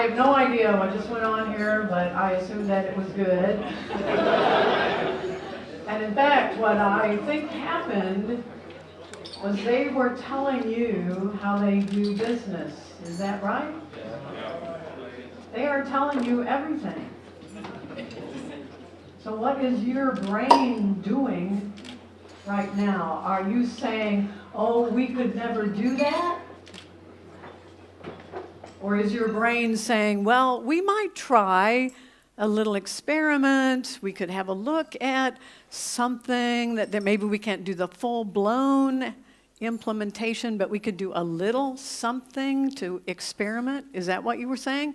have no idea what just went on here, but I assume that it was good. And in fact, what I think happened was they were telling you how they do business. Is that right? They are telling you everything. So what is your brain doing right now? Are you saying, oh, we could never do that? Or is your brain saying, well, we might try a little experiment. We could have a look at something that maybe we can't do the full-blown implementation, but we could do a little something to experiment. Is that what you were saying?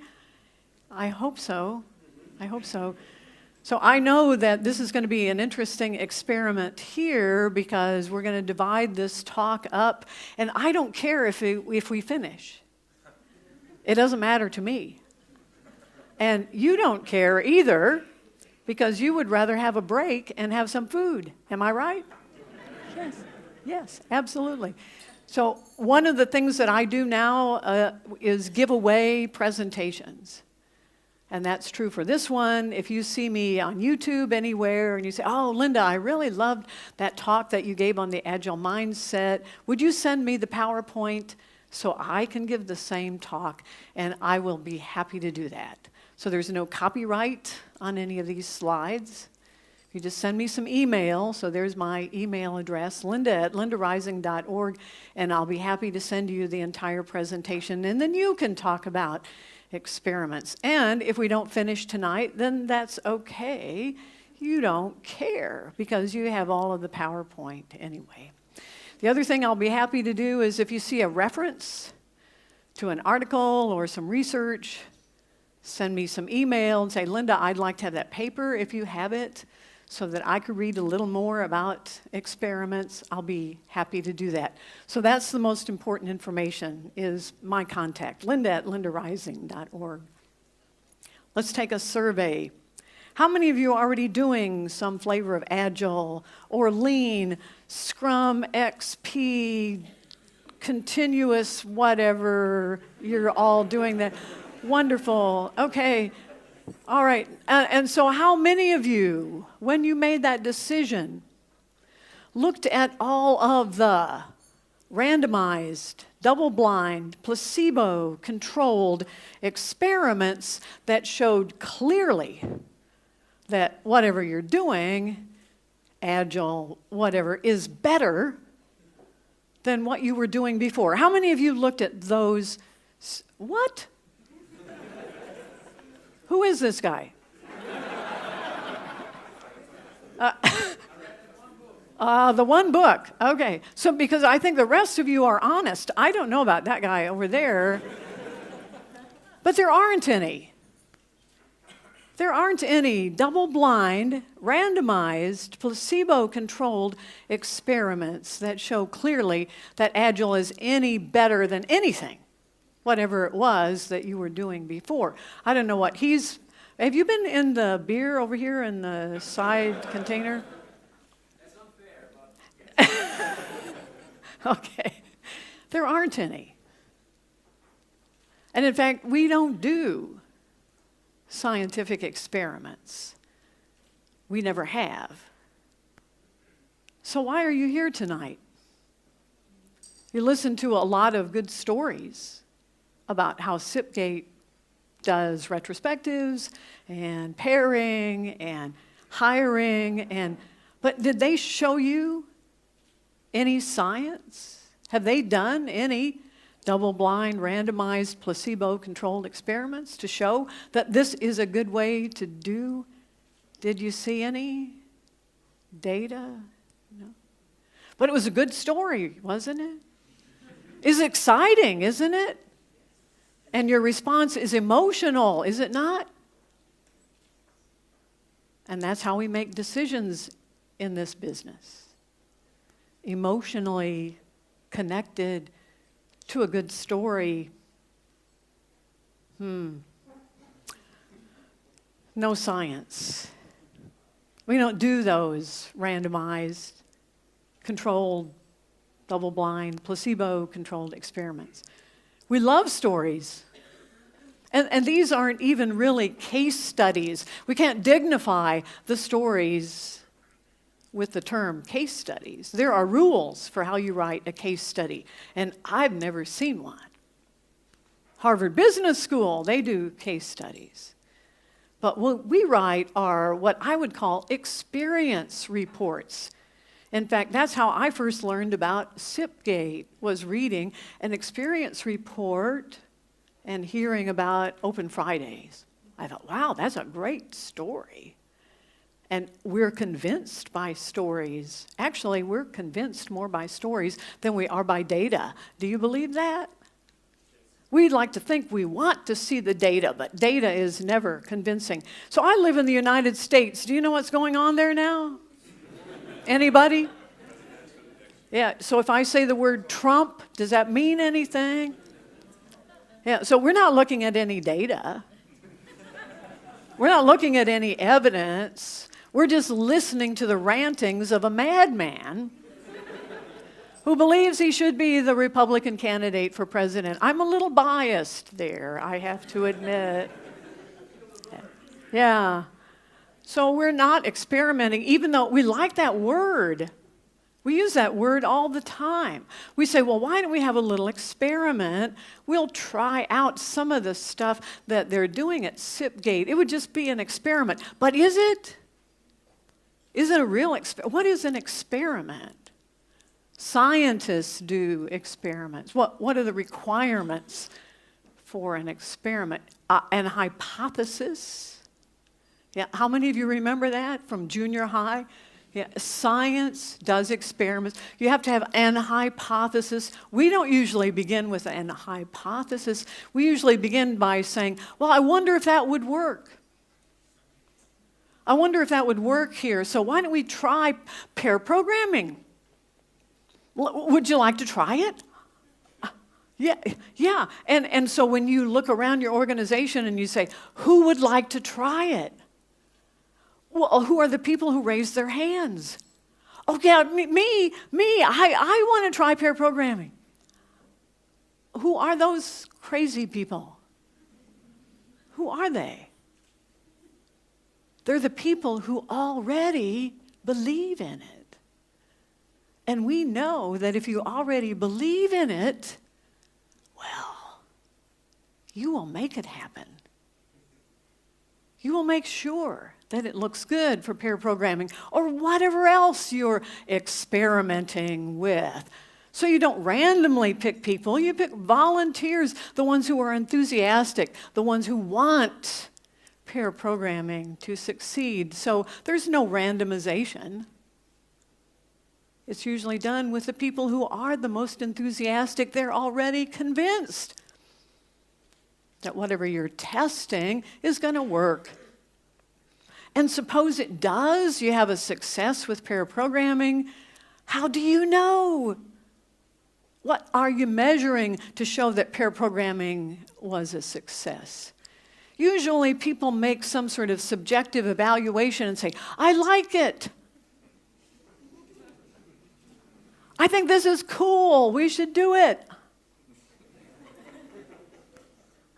I hope so. I hope so. So I know that this is going to be an interesting experiment here because we're going to divide this talk up, and I don't care if we finish. It doesn't matter to me. And you don't care either because you would rather have a break and have some food. Am I right? Yes. Yes, absolutely. So one of the things that I do now is give away presentations. And that's true for this one. If you see me on YouTube anywhere and you say, oh, Linda, I really loved that talk that you gave on the Agile mindset. Would you send me the PowerPoint so I can give the same talk? And I will be happy to do that. So there's no copyright on any of these slides. You just send me some email. So there's my email address, linda@lindarising.org, and I'll be happy to send you the entire presentation. And then you can talk about experiments. And if we don't finish tonight, then that's okay. You don't care because you have all of the PowerPoint anyway. The other thing I'll be happy to do is if you see a reference to an article or some research, send me some email and say, Linda, I'd like to have that paper if you have it so that I could read a little more about experiments. I'll be happy to do that. So that's the most important information is my contact, linda@lindarising.org. Let's take a survey. How many of you are already doing some flavor of Agile or Lean, Scrum, XP, continuous whatever, you're all doing that? Wonderful. Okay. All right. And so how many of you, when you made that decision, looked at all of the randomized, double-blind, placebo-controlled experiments that showed clearly that whatever you're doing, Agile, whatever, is better than what you were doing before? How many of you looked at those? What? Who is this guy? The one book. Okay. So because I think the rest of you are honest. I don't know about that guy over there. But there aren't any. There aren't any double-blind, randomized, placebo-controlled experiments that show clearly that Agile is any better than anything, whatever it was that you were doing before. I don't know what have you been in the beer over here in the side container? That's unfair. Okay. There aren't any. And in fact, we don't do scientific experiments. We never have. So why are you here tonight? You listen to a lot of good stories about how SIPGate does retrospectives and pairing and hiring, but did they show you any science? Have they done any double-blind, randomized, placebo-controlled experiments to show that this is a good way to do? Did you see any data? No. But it was a good story, wasn't it? It's exciting, isn't it? And your response is emotional, is it not? And that's how we make decisions in this business. Emotionally connected to a good story. No science. We don't do those randomized, controlled, double-blind, placebo-controlled experiments. We love stories. And these aren't even really case studies. We can't dignify the stories with the term case studies. There are rules for how you write a case study, and I've never seen one. Harvard Business School, they do case studies. But what we write are what I would call experience reports. In fact, that's how I first learned about SIPGate, was reading an experience report and hearing about Open Fridays. I thought, wow, that's a great story. And we're convinced by stories. Actually, we're convinced more by stories than we are by data. Do you believe that? We'd like to think we want to see the data, but data is never convincing. So I live in the United States. Do you know what's going on there now? Anybody? Yeah, so if I say the word Trump, does that mean anything? Yeah, so we're not looking at any data. We're not looking at any evidence. We're just listening to the rantings of a madman who believes he should be the Republican candidate for president. I'm a little biased there, I have to admit. Yeah. So we're not experimenting, even though we like that word. We use that word all the time. We say, well, why don't we have a little experiment? We'll try out some of the stuff that they're doing at SIPGate. It would just be an experiment. But is it? Is it a real experiment? What is an experiment? Scientists do experiments. What are the requirements for an experiment? An hypothesis? Yeah, how many of you remember that from junior high? Yeah, science does experiments. You have to have an hypothesis. We don't usually begin with an hypothesis. We usually begin by saying, well, I wonder if that would work. I wonder if that would work here. So why don't we try pair programming? Would you like to try it? Yeah. And so when you look around your organization and you say, who would like to try it? Well, who are the people who raise their hands? Oh, yeah, me. I want to try pair programming. Who are those crazy people? Who are they? They're the people who already believe in it. And we know that if you already believe in it, well, you will make it happen. You will make sure that it looks good for pair programming or whatever else you're experimenting with. So you don't randomly pick people, you pick volunteers, the ones who are enthusiastic, the ones who want pair programming to succeed. So there's no randomization. It's usually done with the people who are the most enthusiastic. They're already convinced that whatever you're testing is going to work. And suppose it does, you have a success with pair programming. How do you know? What are you measuring to show that pair programming was a success? Usually people make some sort of subjective evaluation and say, I like it. I think this is cool. We should do it.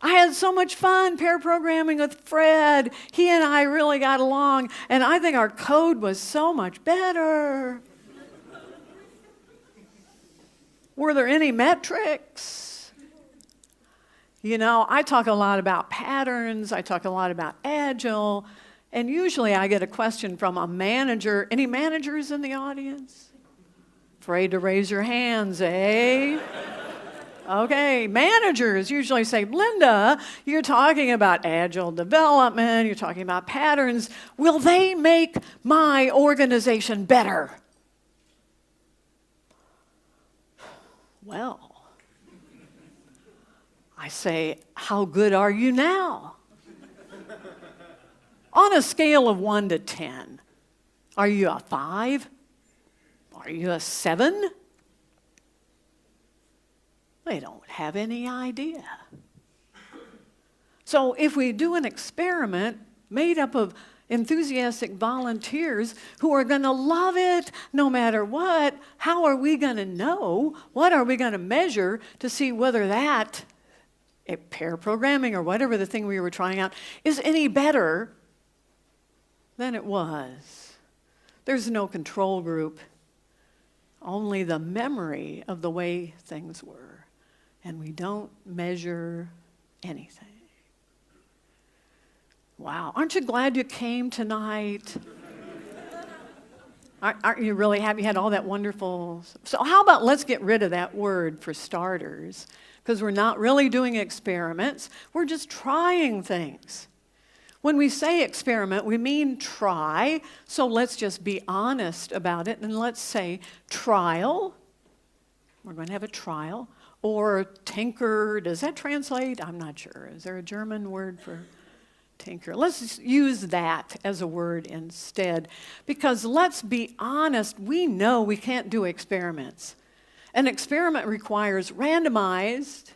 I had so much fun pair programming with Fred. He and I really got along, and I think our code was so much better. Were there any metrics? You know, I talk a lot about patterns. I talk a lot about Agile, and usually I get a question from a manager. Any managers in the audience? Afraid to raise your hands, eh? Okay, managers usually say, Linda, you're talking about agile development, you're talking about patterns. Will they make my organization better? Well, I say, how good are you now? On a scale of 1 to 10, are you a 5? Are you a 7? They don't have any idea. So if we do an experiment made up of enthusiastic volunteers who are going to love it no matter what, how are we going to know? What are we going to measure to see whether that pair programming or whatever the thing we were trying out is any better than it was. There's no control group, only the memory of the way things were. And we don't measure anything. Wow, aren't you glad you came tonight? Aren't you really happy you had all that wonderful... So how about let's get rid of that word for starters, because we're not really doing experiments, we're just trying things. When we say experiment, we mean try, so let's just be honest about it, and let's say trial. We're going to have a trial. Or tinker, does that translate? I'm not sure. Is there a German word for tinker? Let's use that as a word instead, because let's be honest, we know we can't do experiments. An experiment requires randomized,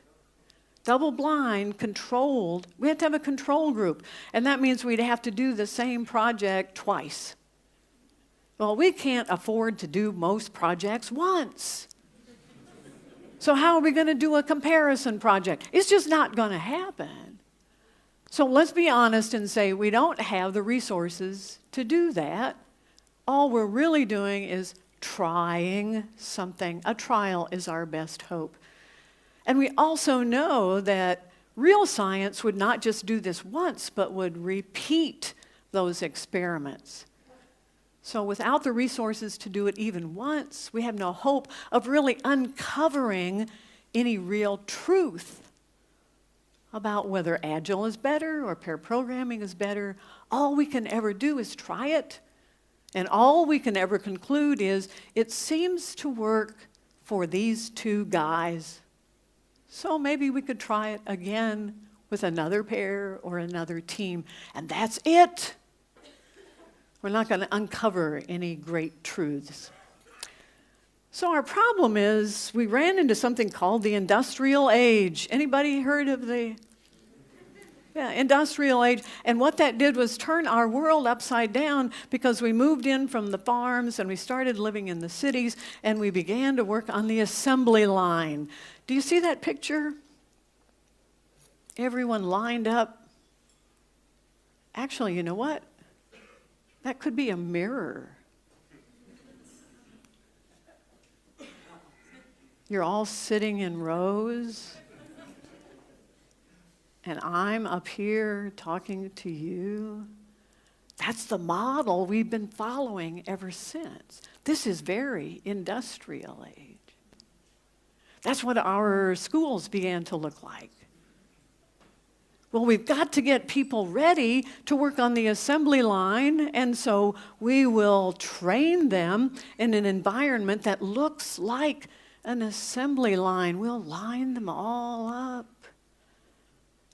double-blind, controlled. We have to have a control group, and that means we'd have to do the same project twice. Well, we can't afford to do most projects once. So how are we going to do a comparison project? It's just not going to happen. So let's be honest and say we don't have the resources to do that. All we're really doing is trying something. A trial is our best hope. And we also know that real science would not just do this once, but would repeat those experiments. So without the resources to do it even once, we have no hope of really uncovering any real truth about whether Agile is better or pair programming is better. All we can ever do is try it. And all we can ever conclude is it seems to work for these two guys. So maybe we could try it again with another pair or another team. And that's it. We're not going to uncover any great truths. So our problem is we ran into something called the industrial age. Anybody heard of the industrial age? And what that did was turn our world upside down because we moved in from the farms and we started living in the cities and we began to work on the assembly line. Do you see that picture? Everyone lined up. Actually, you know what? That could be a mirror. You're all sitting in rows, and I'm up here talking to you. That's the model we've been following ever since. This is very industrial age. That's what our schools began to look like. Well, we've got to get people ready to work on the assembly line, and so we will train them in an environment that looks like an assembly line. We'll line them all up.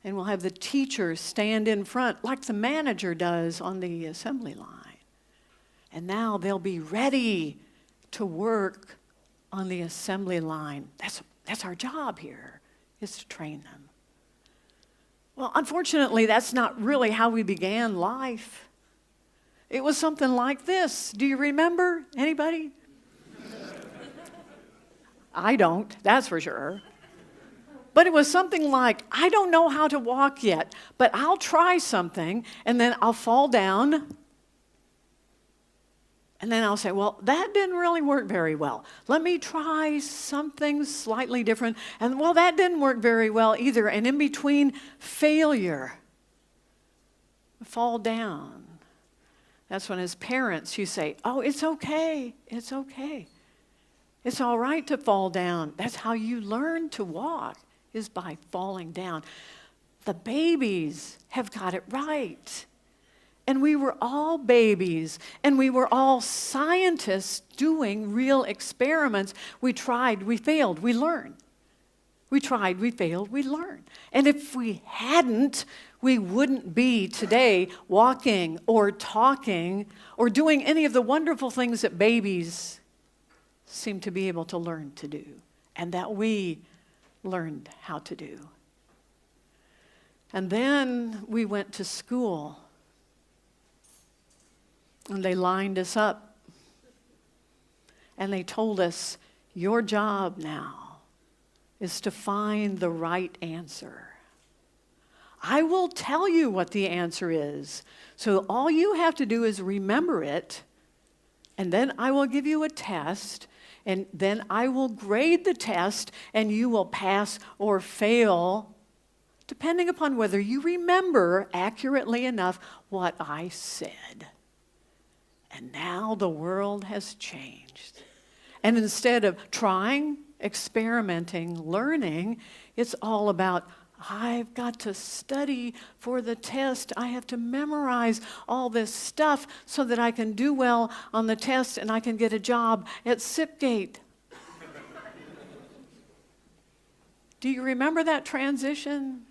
And we'll have the teacher stand in front like the manager does on the assembly line. And now they'll be ready to work on the assembly line. That's our job here, is to train them. Well, unfortunately, that's not really how we began life. It was something like this. Do you remember? Anybody? I don't, that's for sure. But it was something like, I don't know how to walk yet, but I'll try something, and then I'll fall down, and then I'll say, well, that didn't really work very well. Let me try something slightly different, and well, that didn't work very well either. And in between, failure, fall down. That's when as parents you say, oh, it's okay, it's okay. It's all right to fall down. That's how you learn to walk, is by falling down. The babies have got it right. And we were all babies, and we were all scientists doing real experiments. We tried, we failed, we learned. We tried, we failed, we learned. And if we hadn't, we wouldn't be today walking or talking or doing any of the wonderful things that babies seem to be able to learn to do, and that we learned how to do. And then we went to school, and they lined us up, and they told us, your job now is to find the right answer. I will tell you what the answer is. So all you have to do is remember it, and then I will give you a test, and then I will grade the test, and you will pass or fail, depending upon whether you remember accurately enough what I said. And now the world has changed. And instead of trying, experimenting, learning, it's all about, I've got to study for the test. I have to memorize all this stuff so that I can do well on the test and I can get a job at Sipgate. Do you remember that transition?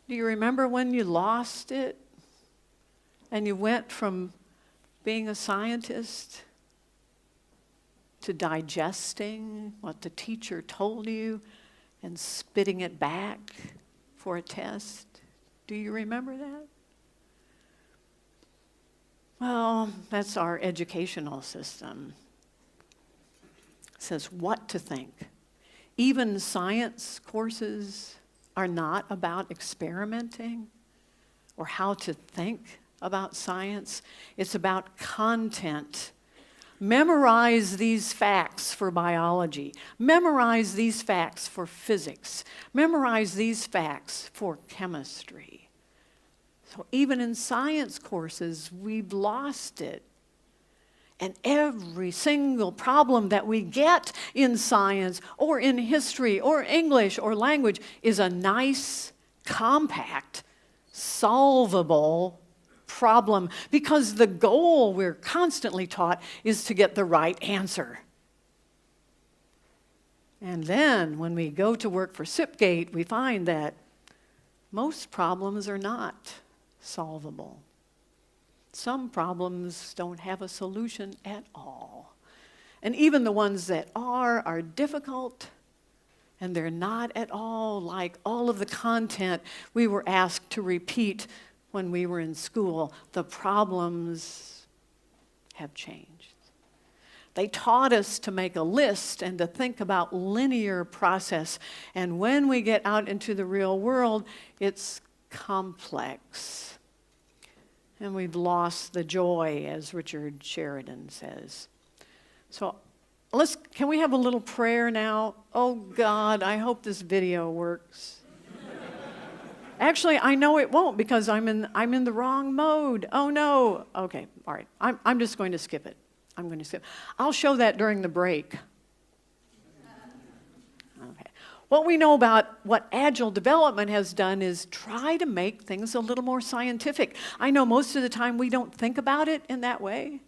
Do you remember when you lost it and you went from being a scientist to digesting what the teacher told you and spitting it back for a test? Do you remember that? Well, that's our educational system. It says what to think. Even science courses are not about experimenting or how to think about science. It's about content. Memorize these facts for biology. Memorize these facts for physics. Memorize these facts for chemistry. So even in science courses, we've lost it. And every single problem that we get in science or in history or English or language is a nice, compact, solvable problem, because the goal we're constantly taught is to get the right answer. And then when we go to work for Sipgate, we find that most problems are not solvable. Some problems don't have a solution at all. And even the ones that are difficult, and they're not at all like all of the content we were asked to repeat when we were in school. The problems have changed. They taught us to make a list and to think about linear process. And when we get out into the real world, it's complex. And we've lost the joy, as Richard Sheridan says. So can we have a little prayer now? Oh God, I hope this video works. Actually, I know it won't because I'm in the wrong mode. Oh no. Okay, all right. I'm just going to skip it. I'm going to skip. I'll show that during the break. Okay. What we know about what Agile development has done is try to make things a little more scientific. I know most of the time we don't think about it in that way.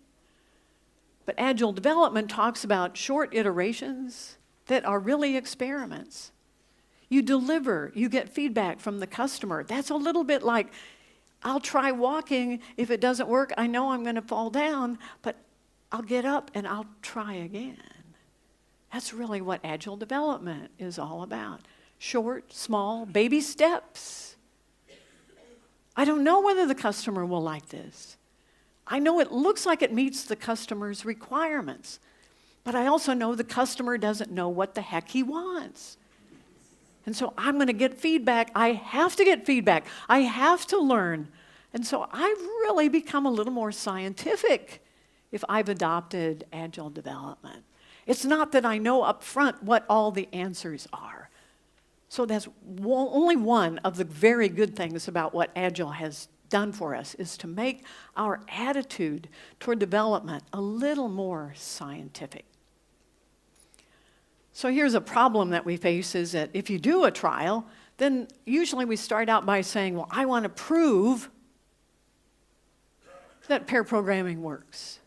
But Agile development talks about short iterations that are really experiments. You deliver, you get feedback from the customer. That's a little bit like, I'll try walking. If it doesn't work, I know I'm going to fall down, but I'll get up and I'll try again. That's really what Agile development is all about. Short, small, baby steps. I don't know whether the customer will like this. I know it looks like it meets the customer's requirements, but I also know the customer doesn't know what the heck he wants. And so I'm going to get feedback. I have to get feedback. I have to learn. And so I've really become a little more scientific if I've adopted Agile development. It's not that I know up front what all the answers are. So that's only one of the very good things about what Agile has done for us, is to make our attitude toward development a little more scientific. So here's a problem that we face, is that if you do a trial, then usually we start out by saying, well, I want to prove that pair programming works.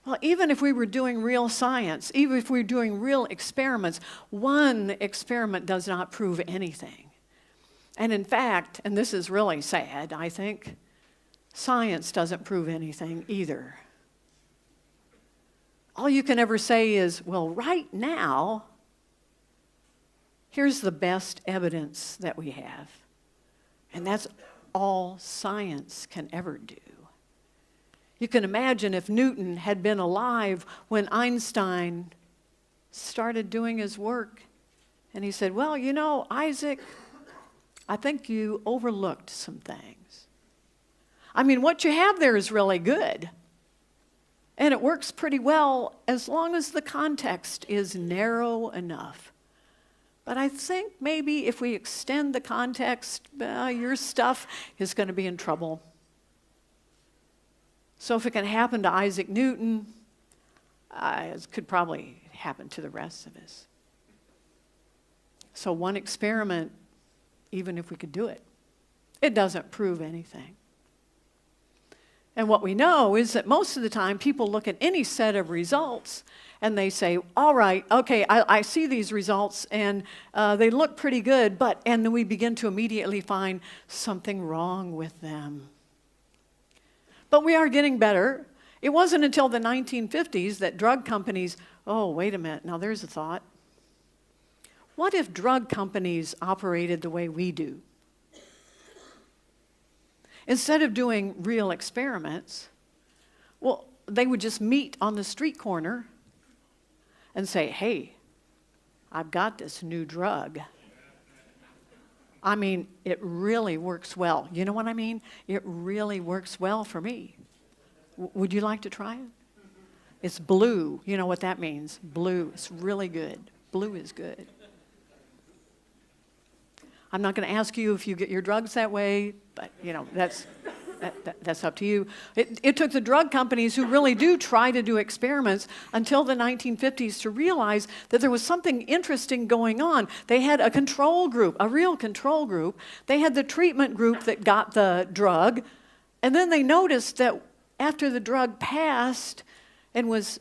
Well, even if we were doing real science, even if we were doing real experiments, one experiment does not prove anything. And in fact, and this is really sad, I think, science doesn't prove anything either. All you can ever say is, well, right now, here's the best evidence that we have. And that's all science can ever do. You can imagine if Newton had been alive when Einstein started doing his work, and he said, well, you know, Isaac, I think you overlooked some things. I mean, what you have there is really good. And it works pretty well as long as the context is narrow enough. But I think maybe if we extend the context, your stuff is going to be in trouble. So if it can happen to Isaac Newton, it could probably happen to the rest of us. So one experiment, even if we could do it, it doesn't prove anything. And what we know is that most of the time people look at any set of results and they say, all right, okay, I see these results and they look pretty good, and then we begin to immediately find something wrong with them. But we are getting better. It wasn't until the 1950s that drug companies, oh, wait a minute, now there's a thought. What if drug companies operated the way we do? Instead of doing real experiments, well, they would just meet on the street corner and say, hey, I've got this new drug. I mean, it really works well. You know what I mean? It really works well for me. Would you like to try it? It's blue. You know what that means? Blue. It's really good. Blue is good. I'm not going to ask you if you get your drugs that way, but, that's up to you. It took the drug companies who really do try to do experiments until the 1950s to realize that there was something interesting going on. They had a control group, a real control group. They had the treatment group that got the drug, and then they noticed that after the drug passed and was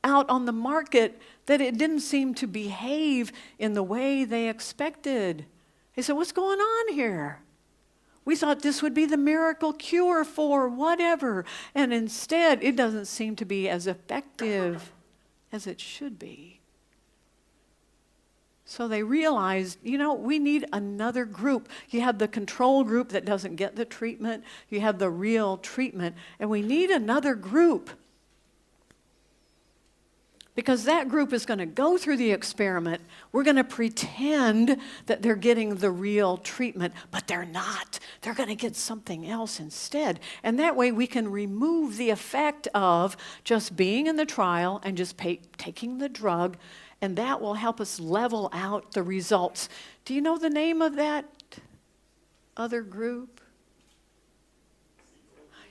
out on the market, that it didn't seem to behave in the way they expected. They said, what's going on here? We thought this would be the miracle cure for whatever, and instead it doesn't seem to be as effective as it should be. So they realized, we need another group. You have the control group that doesn't get the treatment. You have the real treatment, and we need another group. Because that group is going to go through the experiment. We're going to pretend that they're getting the real treatment, but they're not. They're going to get something else instead. And that way we can remove the effect of just being in the trial and just taking the drug, and that will help us level out the results. Do you know the name of that other group?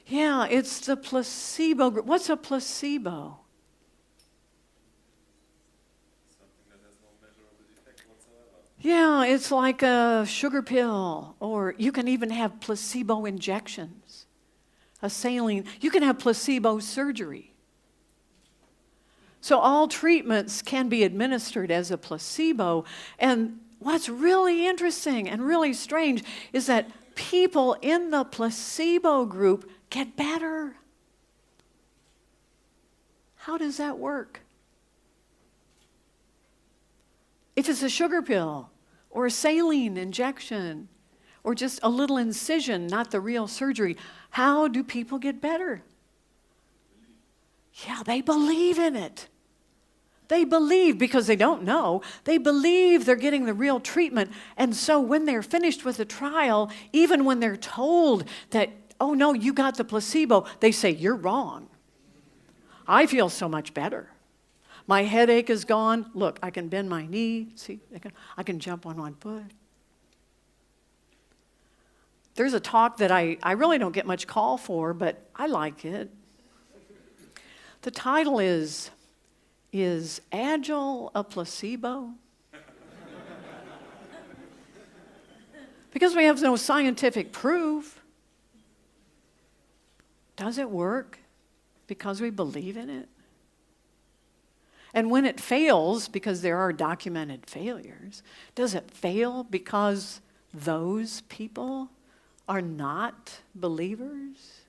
Yeah, it's the placebo group. What's a placebo? Yeah, it's like a sugar pill, or you can even have placebo injections, a saline. You can have placebo surgery. So all treatments can be administered as a placebo. And what's really interesting and really strange is that people in the placebo group get better. How does that work? If it's a sugar pill or a saline injection or just a little incision, not the real surgery, how do people get better? Yeah, they believe in it. They believe because they don't know. They believe they're getting the real treatment. And so when they're finished with the trial, even when they're told that, oh no, you got the placebo, they say, you're wrong. I feel so much better. My headache is gone. Look, I can bend my knee. See, I can jump on one foot. There's a talk that I really don't get much call for, but I like it. The title is Agile a Placebo? Because we have no scientific proof. Does it work because we believe in it? And when it fails, because there are documented failures, does it fail because those people are not believers?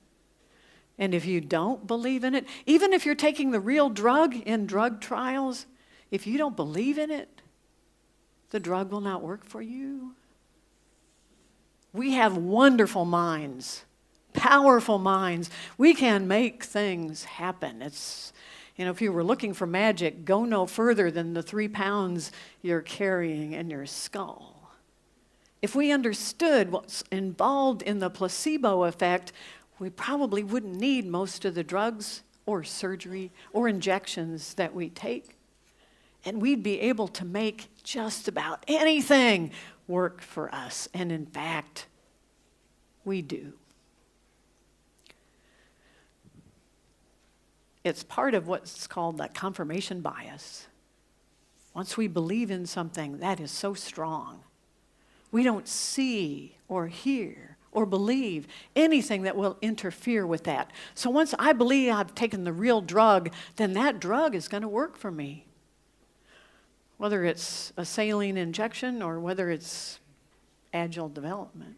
And if you don't believe in it, even if you're taking the real drug in drug trials, if you don't believe in it, the drug will not work for you. We have wonderful minds, powerful minds. We can make things happen. If you were looking for magic, go no further than the 3 pounds you're carrying in your skull. If we understood what's involved in the placebo effect, we probably wouldn't need most of the drugs or surgery or injections that we take. And we'd be able to make just about anything work for us. And in fact, we do. It's part of what's called the confirmation bias. Once we believe in something, that is so strong. We don't see or hear or believe anything that will interfere with that. So once I believe I've taken the real drug, then that drug is going to work for me. Whether it's a saline injection or whether it's agile development.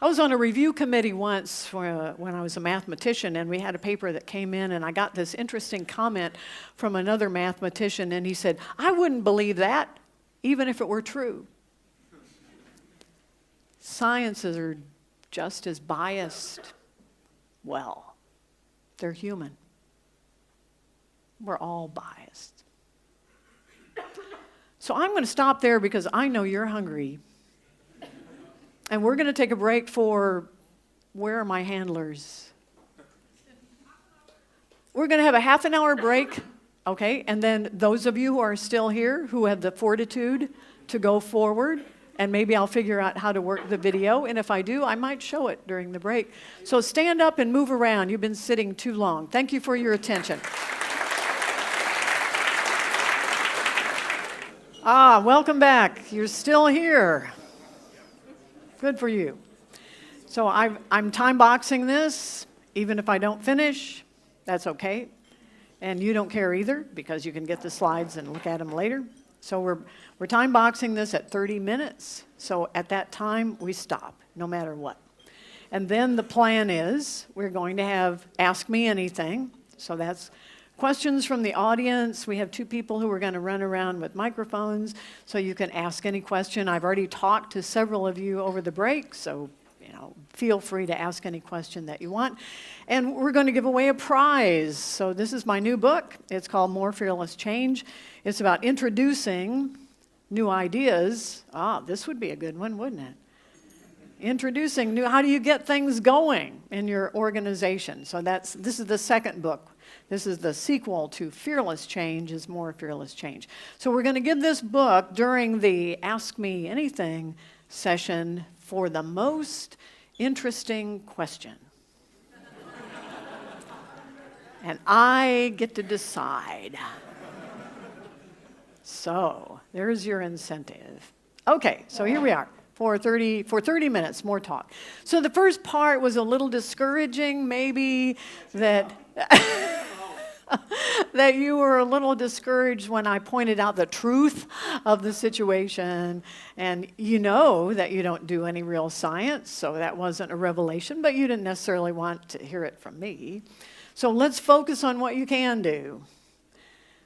I was on a review committee once when I was a mathematician, and we had a paper that came in, and I got this interesting comment from another mathematician, and he said, "I wouldn't believe that, even if it were true." Sciences are just as biased. Well, they're human. We're all biased. So I'm going to stop there because I know you're hungry. And we're going to take a break for, where are my handlers? We're going to have a half an hour break, okay? And then those of you who are still here, who have the fortitude to go forward, and maybe I'll figure out how to work the video, and if I do, I might show it during the break. So stand up and move around. You've been sitting too long. Thank you for your attention. Welcome back. You're still here. Good for you. So I'm time boxing this. Even if I don't finish, that's okay. And you don't care either, because you can get the slides and look at them later. So we're time boxing this at 30 minutes. So at that time, we stop, no matter what. And then the plan is we're going to have Ask Me Anything. So that's questions from the audience. We have two people who are going to run around with microphones, so you can ask any question. I've already talked to several of you over the break, so feel free to ask any question that you want. And we're going to give away a prize. So this is my new book. It's called More Fearless Change. It's about introducing new ideas. This would be a good one, wouldn't it? Introducing how do you get things going in your organization? So this is the second book. This is the sequel to Fearless Change, is More Fearless Change. So we're going to give this book during the Ask Me Anything session for the most interesting question. And I get to decide. So there's your incentive. Okay, so here we are. For 30 minutes, more talk. So the first part was a little discouraging, maybe, that that you were a little discouraged when I pointed out the truth of the situation. And you know that you don't do any real science, so that wasn't a revelation, but you didn't necessarily want to hear it from me. So let's focus on what you can do.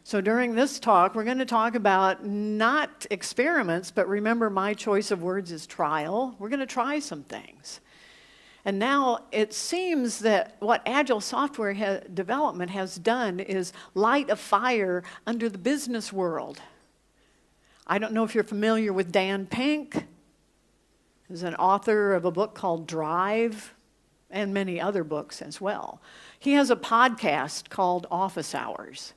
So during this talk, we're going to talk about not experiments, but remember my choice of words is trial. We're going to try some things. And now it seems that what Agile software development has done is light a fire under the business world. I don't know if you're familiar with Dan Pink. He's an author of a book called Drive and many other books as well. He has a podcast called Office Hours.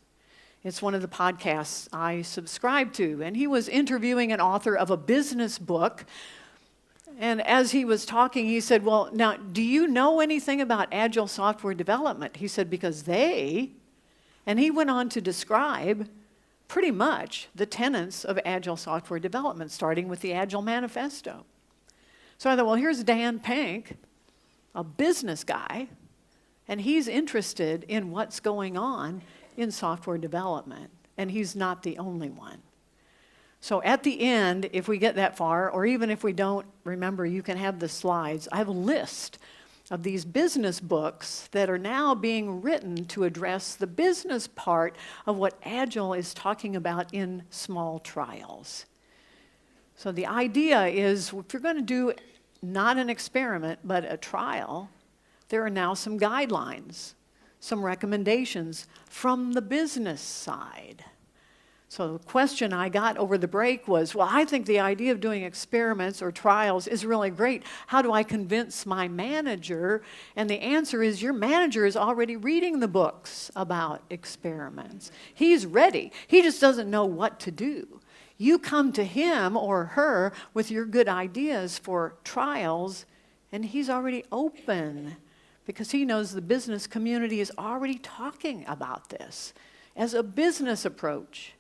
It's one of the podcasts I subscribe to. And he was interviewing an author of a business book. And as he was talking, he said, well, now, do you know anything about Agile software development? He said, because and he went on to describe pretty much the tenets of Agile software development, starting with the Agile Manifesto. So I thought, well, here's Dan Pink, a business guy, and he's interested in what's going on in software development, and he's not the only one. So at the end, if we get that far, or even if we don't, remember, you can have the slides. I have a list of these business books that are now being written to address the business part of what Agile is talking about in small trials. So the idea is, if you're going to do not an experiment, but a trial, there are now some guidelines, some recommendations from the business side. So the question I got over the break was, well, I think the idea of doing experiments or trials is really great. How do I convince my manager? And the answer is your manager is already reading the books about experiments. He's ready. He just doesn't know what to do. You come to him or her with your good ideas for trials, and he's already open because he knows the business community is already talking about this as a business approach.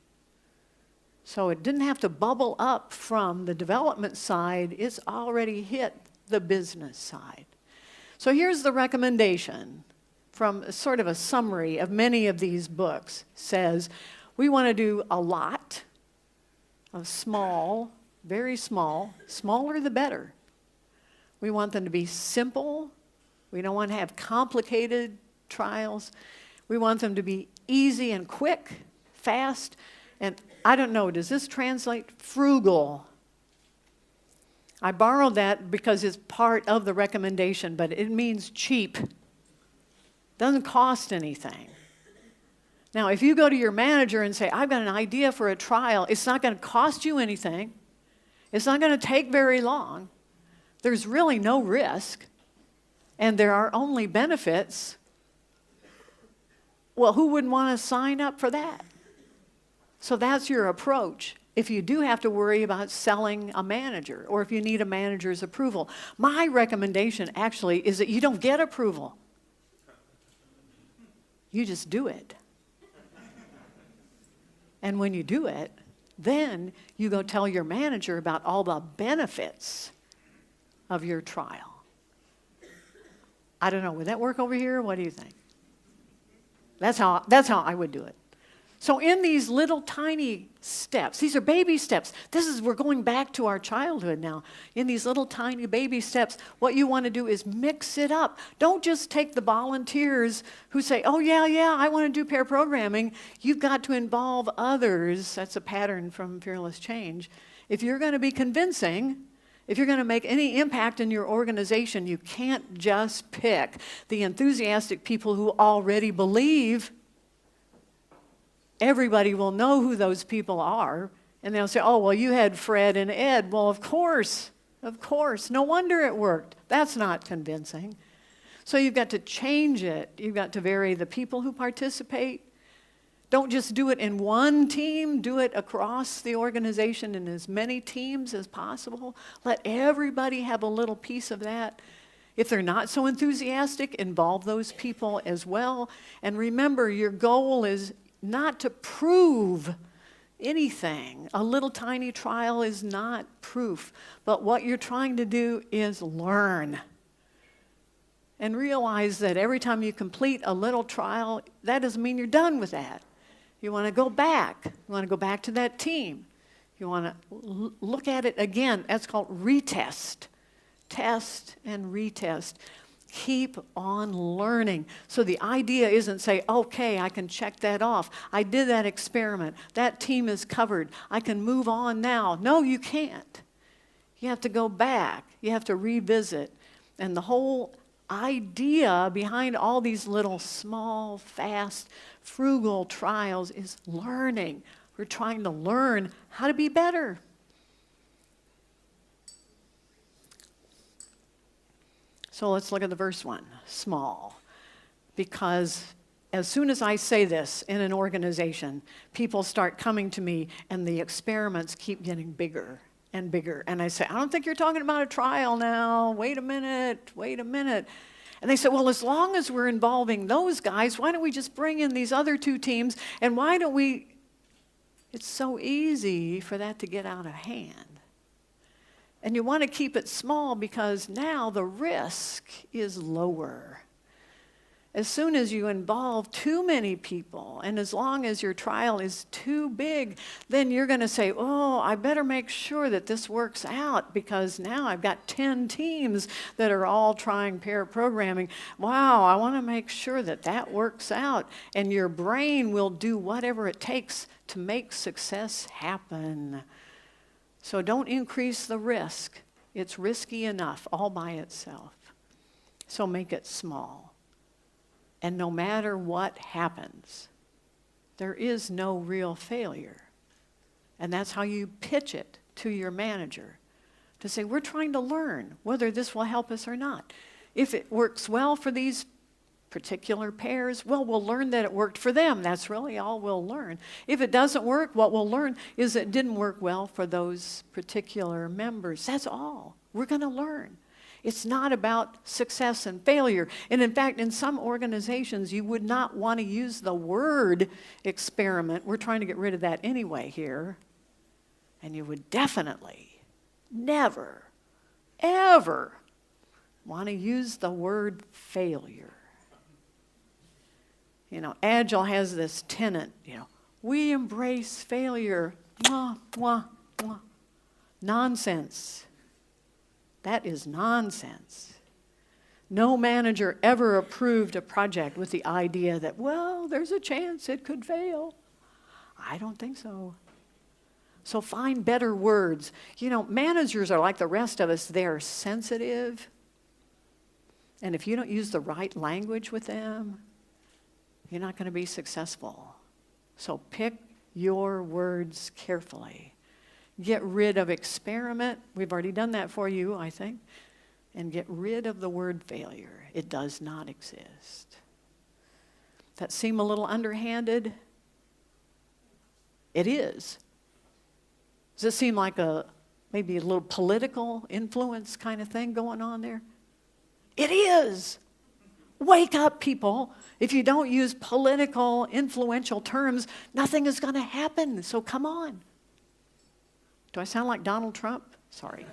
So it didn't have to bubble up from the development side. It's already hit the business side. So here's the recommendation from sort of a summary of many of these books. It says, we want to do a lot of small, very small, smaller the better. We want them to be simple. We don't want to have complicated trials. We want them to be easy and quick, fast, and I don't know, does this translate? Frugal. I borrowed that because it's part of the recommendation, but it means cheap. Doesn't cost anything. Now, if you go to your manager and say, I've got an idea for a trial, it's not going to cost you anything. It's not going to take very long. There's really no risk, and there are only benefits. Well, who wouldn't want to sign up for that? So that's your approach if you do have to worry about selling a manager or if you need a manager's approval. My recommendation actually is that you don't get approval. You just do it. And when you do it, then you go tell your manager about all the benefits of your trial. I don't know, would that work over here? What do you think? That's how I would do it. So in these little tiny steps, these are baby steps. We're going back to our childhood now. In these little tiny baby steps, what you want to do is mix it up. Don't just take the volunteers who say, oh yeah, I want to do pair programming. You've got to involve others. That's a pattern from Fearless Change. If you're going to be convincing, if you're going to make any impact in your organization, you can't just pick the enthusiastic people who already believe. Everybody will know who those people are, and they'll say, oh, well, you had Fred and Ed. Well, of course. No wonder it worked. That's not convincing. So you've got to change it. You've got to vary the people who participate. Don't just do it in one team. Do it across the organization in as many teams as possible. Let everybody have a little piece of that. If they're not so enthusiastic, involve those people as well. And remember, your goal is not to prove anything. A little tiny trial is not proof, but what you're trying to do is learn. And realize that every time you complete a little trial, that doesn't mean you're done with that. You want to go back. You want to go back to that team. You want to look at it again. That's called retest. Test and retest. Keep on learning. So the idea isn't say, okay, I can check that off. I did that experiment. That team is covered. I can move on now. No, you can't. You have to go back. You have to revisit. And the whole idea behind all these little small, fast, frugal trials is learning. We're trying to learn how to be better. So let's look at the verse 1, small. Because as soon as I say this in an organization, people start coming to me and the experiments keep getting bigger and bigger. And I say, I don't think you're talking about a trial now. Wait a minute. And they say, well, as long as we're involving those guys, why don't we just bring in these other two teams? And why don't we? It's so easy for that to get out of hand. And you want to keep it small because now the risk is lower. As soon as you involve too many people, and as long as your trial is too big, then you're going to say, oh, I better make sure that this works out because now I've got 10 teams that are all trying pair programming. Wow, I want to make sure that that works out. And your brain will do whatever it takes to make success happen. So don't increase the risk. It's risky enough all by itself. So make it small. And no matter what happens, there is no real failure. And that's how you pitch it to your manager, to say, we're trying to learn whether this will help us or not. If it works well for these particular pairs, well, we'll learn that it worked for them. That's really all we'll learn. If it doesn't work, what we'll learn is it didn't work well for those particular members. That's all. We're going to learn. It's not about success and failure. And in fact, in some organizations, you would not want to use the word experiment. We're trying to get rid of that anyway here. And you would definitely never, ever want to use the word failure. Agile has this tenet, we embrace failure. Mwah, mwah, mwah. Nonsense. That is nonsense. No manager ever approved a project with the idea that, well, there's a chance it could fail. I don't think so. So find better words. Managers are like the rest of us. They're sensitive. And if you don't use the right language with them, you're not going to be successful. So pick your words carefully. Get rid of experiment. We've already done that for you, I think. And get rid of the word failure. It does not exist. That seem a little underhanded? It is. Does it seem like maybe a little political influence kind of thing going on there? It is. Wake up, people. If you don't use political, influential terms, nothing is going to happen. So come on. Do I sound like Donald Trump? Sorry.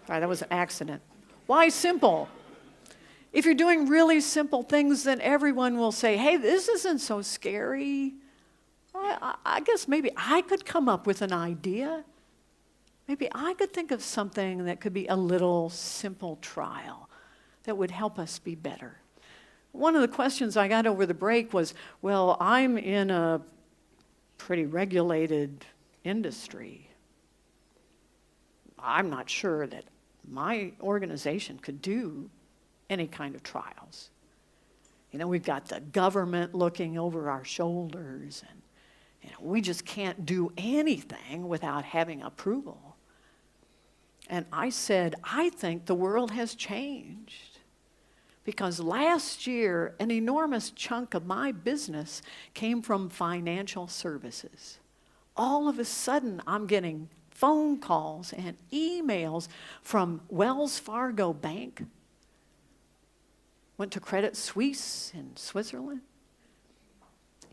Sorry, that was an accident. Why simple? If you're doing really simple things, then everyone will say, hey, this isn't so scary. I guess maybe I could come up with an idea. Maybe I could think of something that could be a little simple trial that would help us be better. One of the questions I got over the break was, well, I'm in a pretty regulated industry. I'm not sure that my organization could do any kind of trials. We've got the government looking over our shoulders, and we just can't do anything without having approval. And I said, I think the world has changed. Because last year, an enormous chunk of my business came from financial services. All of a sudden, I'm getting phone calls and emails from Wells Fargo Bank. Went to Credit Suisse in Switzerland.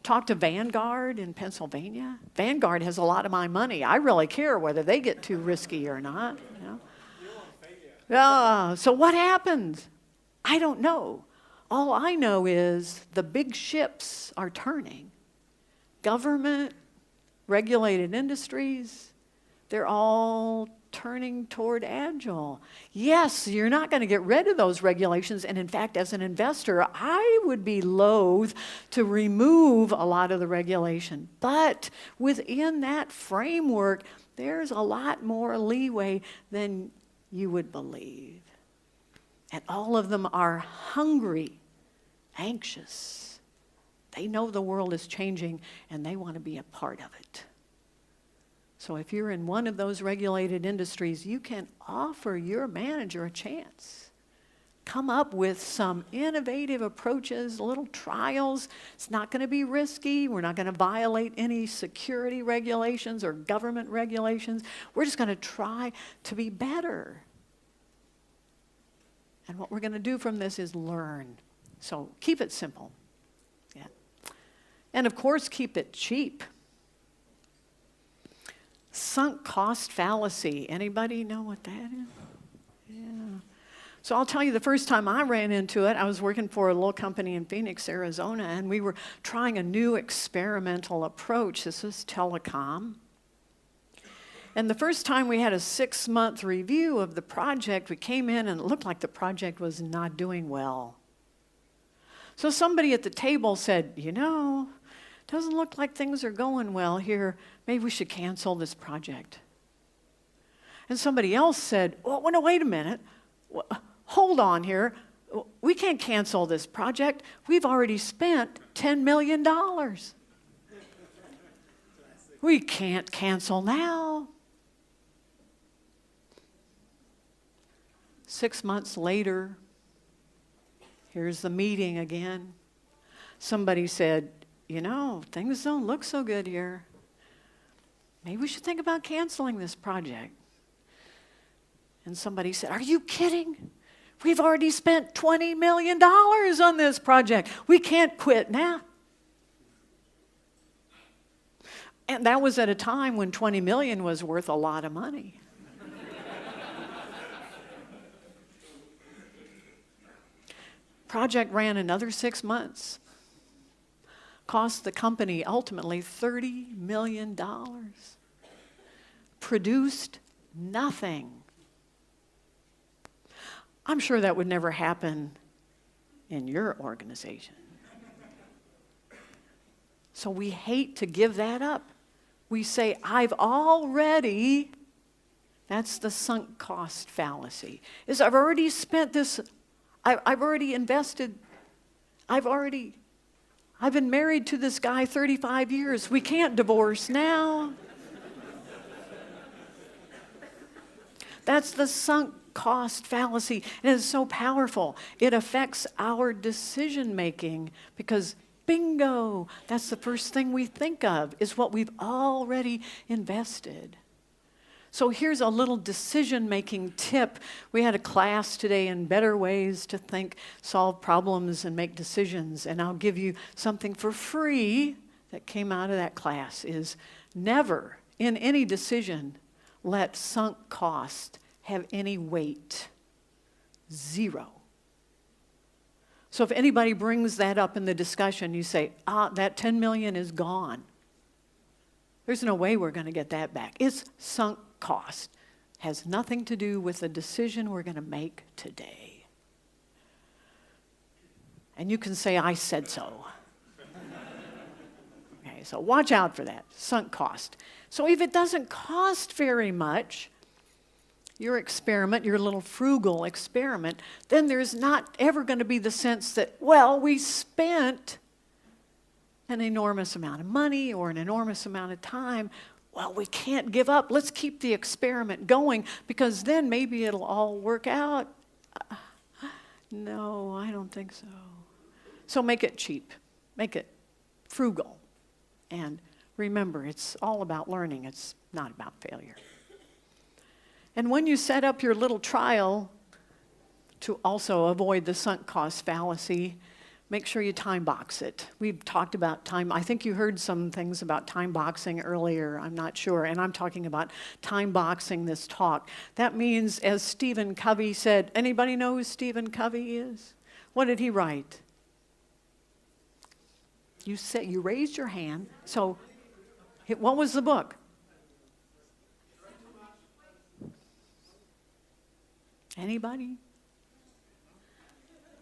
Talked to Vanguard in Pennsylvania. Vanguard has a lot of my money. I really care whether they get too risky or not. So what happened? I don't know. All I know is the big ships are turning. Government, regulated industries, they're all turning toward Agile. Yes, you're not going to get rid of those regulations. And in fact, as an investor, I would be loath to remove a lot of the regulation. But within that framework, there's a lot more leeway than you would believe. And all of them are hungry, anxious. They know the world is changing and they want to be a part of it. So if you're in one of those regulated industries, you can offer your manager a chance. Come up with some innovative approaches, little trials. It's not going to be risky. We're not going to violate any security regulations or government regulations. We're just going to try to be better. And what we're going to do from this is learn. So keep it simple. Yeah. And of course, keep it cheap. Sunk cost fallacy. Anybody know what that is? Yeah. So I'll tell you, the first time I ran into it, I was working for a little company in Phoenix, Arizona, and we were trying a new experimental approach. This was telecom. And the first time we had a 6-month review of the project, we came in and it looked like the project was not doing well. So somebody at the table said, doesn't look like things are going well here. Maybe we should cancel this project. And somebody else said, oh, no, wait a minute. Hold on here. We can't cancel this project. We've already spent $10 million. We can't cancel now. 6 months later, here's the meeting again. Somebody said, things don't look so good here. Maybe we should think about canceling this project. And somebody said, are you kidding? We've already spent $20 million on this project. We can't quit now. And that was at a time when 20 million was worth a lot of money. Project ran another 6 months. Cost the company ultimately $30 million. Produced nothing. I'm sure that would never happen in your organization. So we hate to give that up. We say, I've already, that's the sunk cost fallacy, is I've already spent this, I've already invested, I've been married to this guy 35 years. We can't divorce now. That's the sunk cost fallacy. And it's so powerful. It affects our decision making because bingo, that's the first thing we think of, is what we've already invested. So here's a little decision-making tip. We had a class today in better ways to think, solve problems, and make decisions. And I'll give you something for free that came out of that class, is never, in any decision, let sunk cost have any weight. 0. So if anybody brings that up in the discussion, you say, that 10 million is gone. There's no way we're going to get that back. It's sunk cost. Has nothing to do with the decision we're going to make today. And you can say, I said so. Okay, so watch out for that, sunk cost. So if it doesn't cost very much, your experiment, your little frugal experiment, then there's not ever going to be the sense that, well, we spent an enormous amount of money or an enormous amount of time. Well, we can't give up. Let's keep the experiment going because then maybe it'll all work out. No, I don't think so. So make it cheap. Make it frugal. And remember, it's all about learning. It's not about failure. And when you set up your little trial to also avoid the sunk cost fallacy, make sure you time box it. We've talked about time. I think you heard some things about time boxing earlier. I'm not sure. And I'm talking about time boxing this talk. That means, as Stephen Covey said, anybody know who Stephen Covey is? What did he write? You raised your hand. So what was the book? Anybody?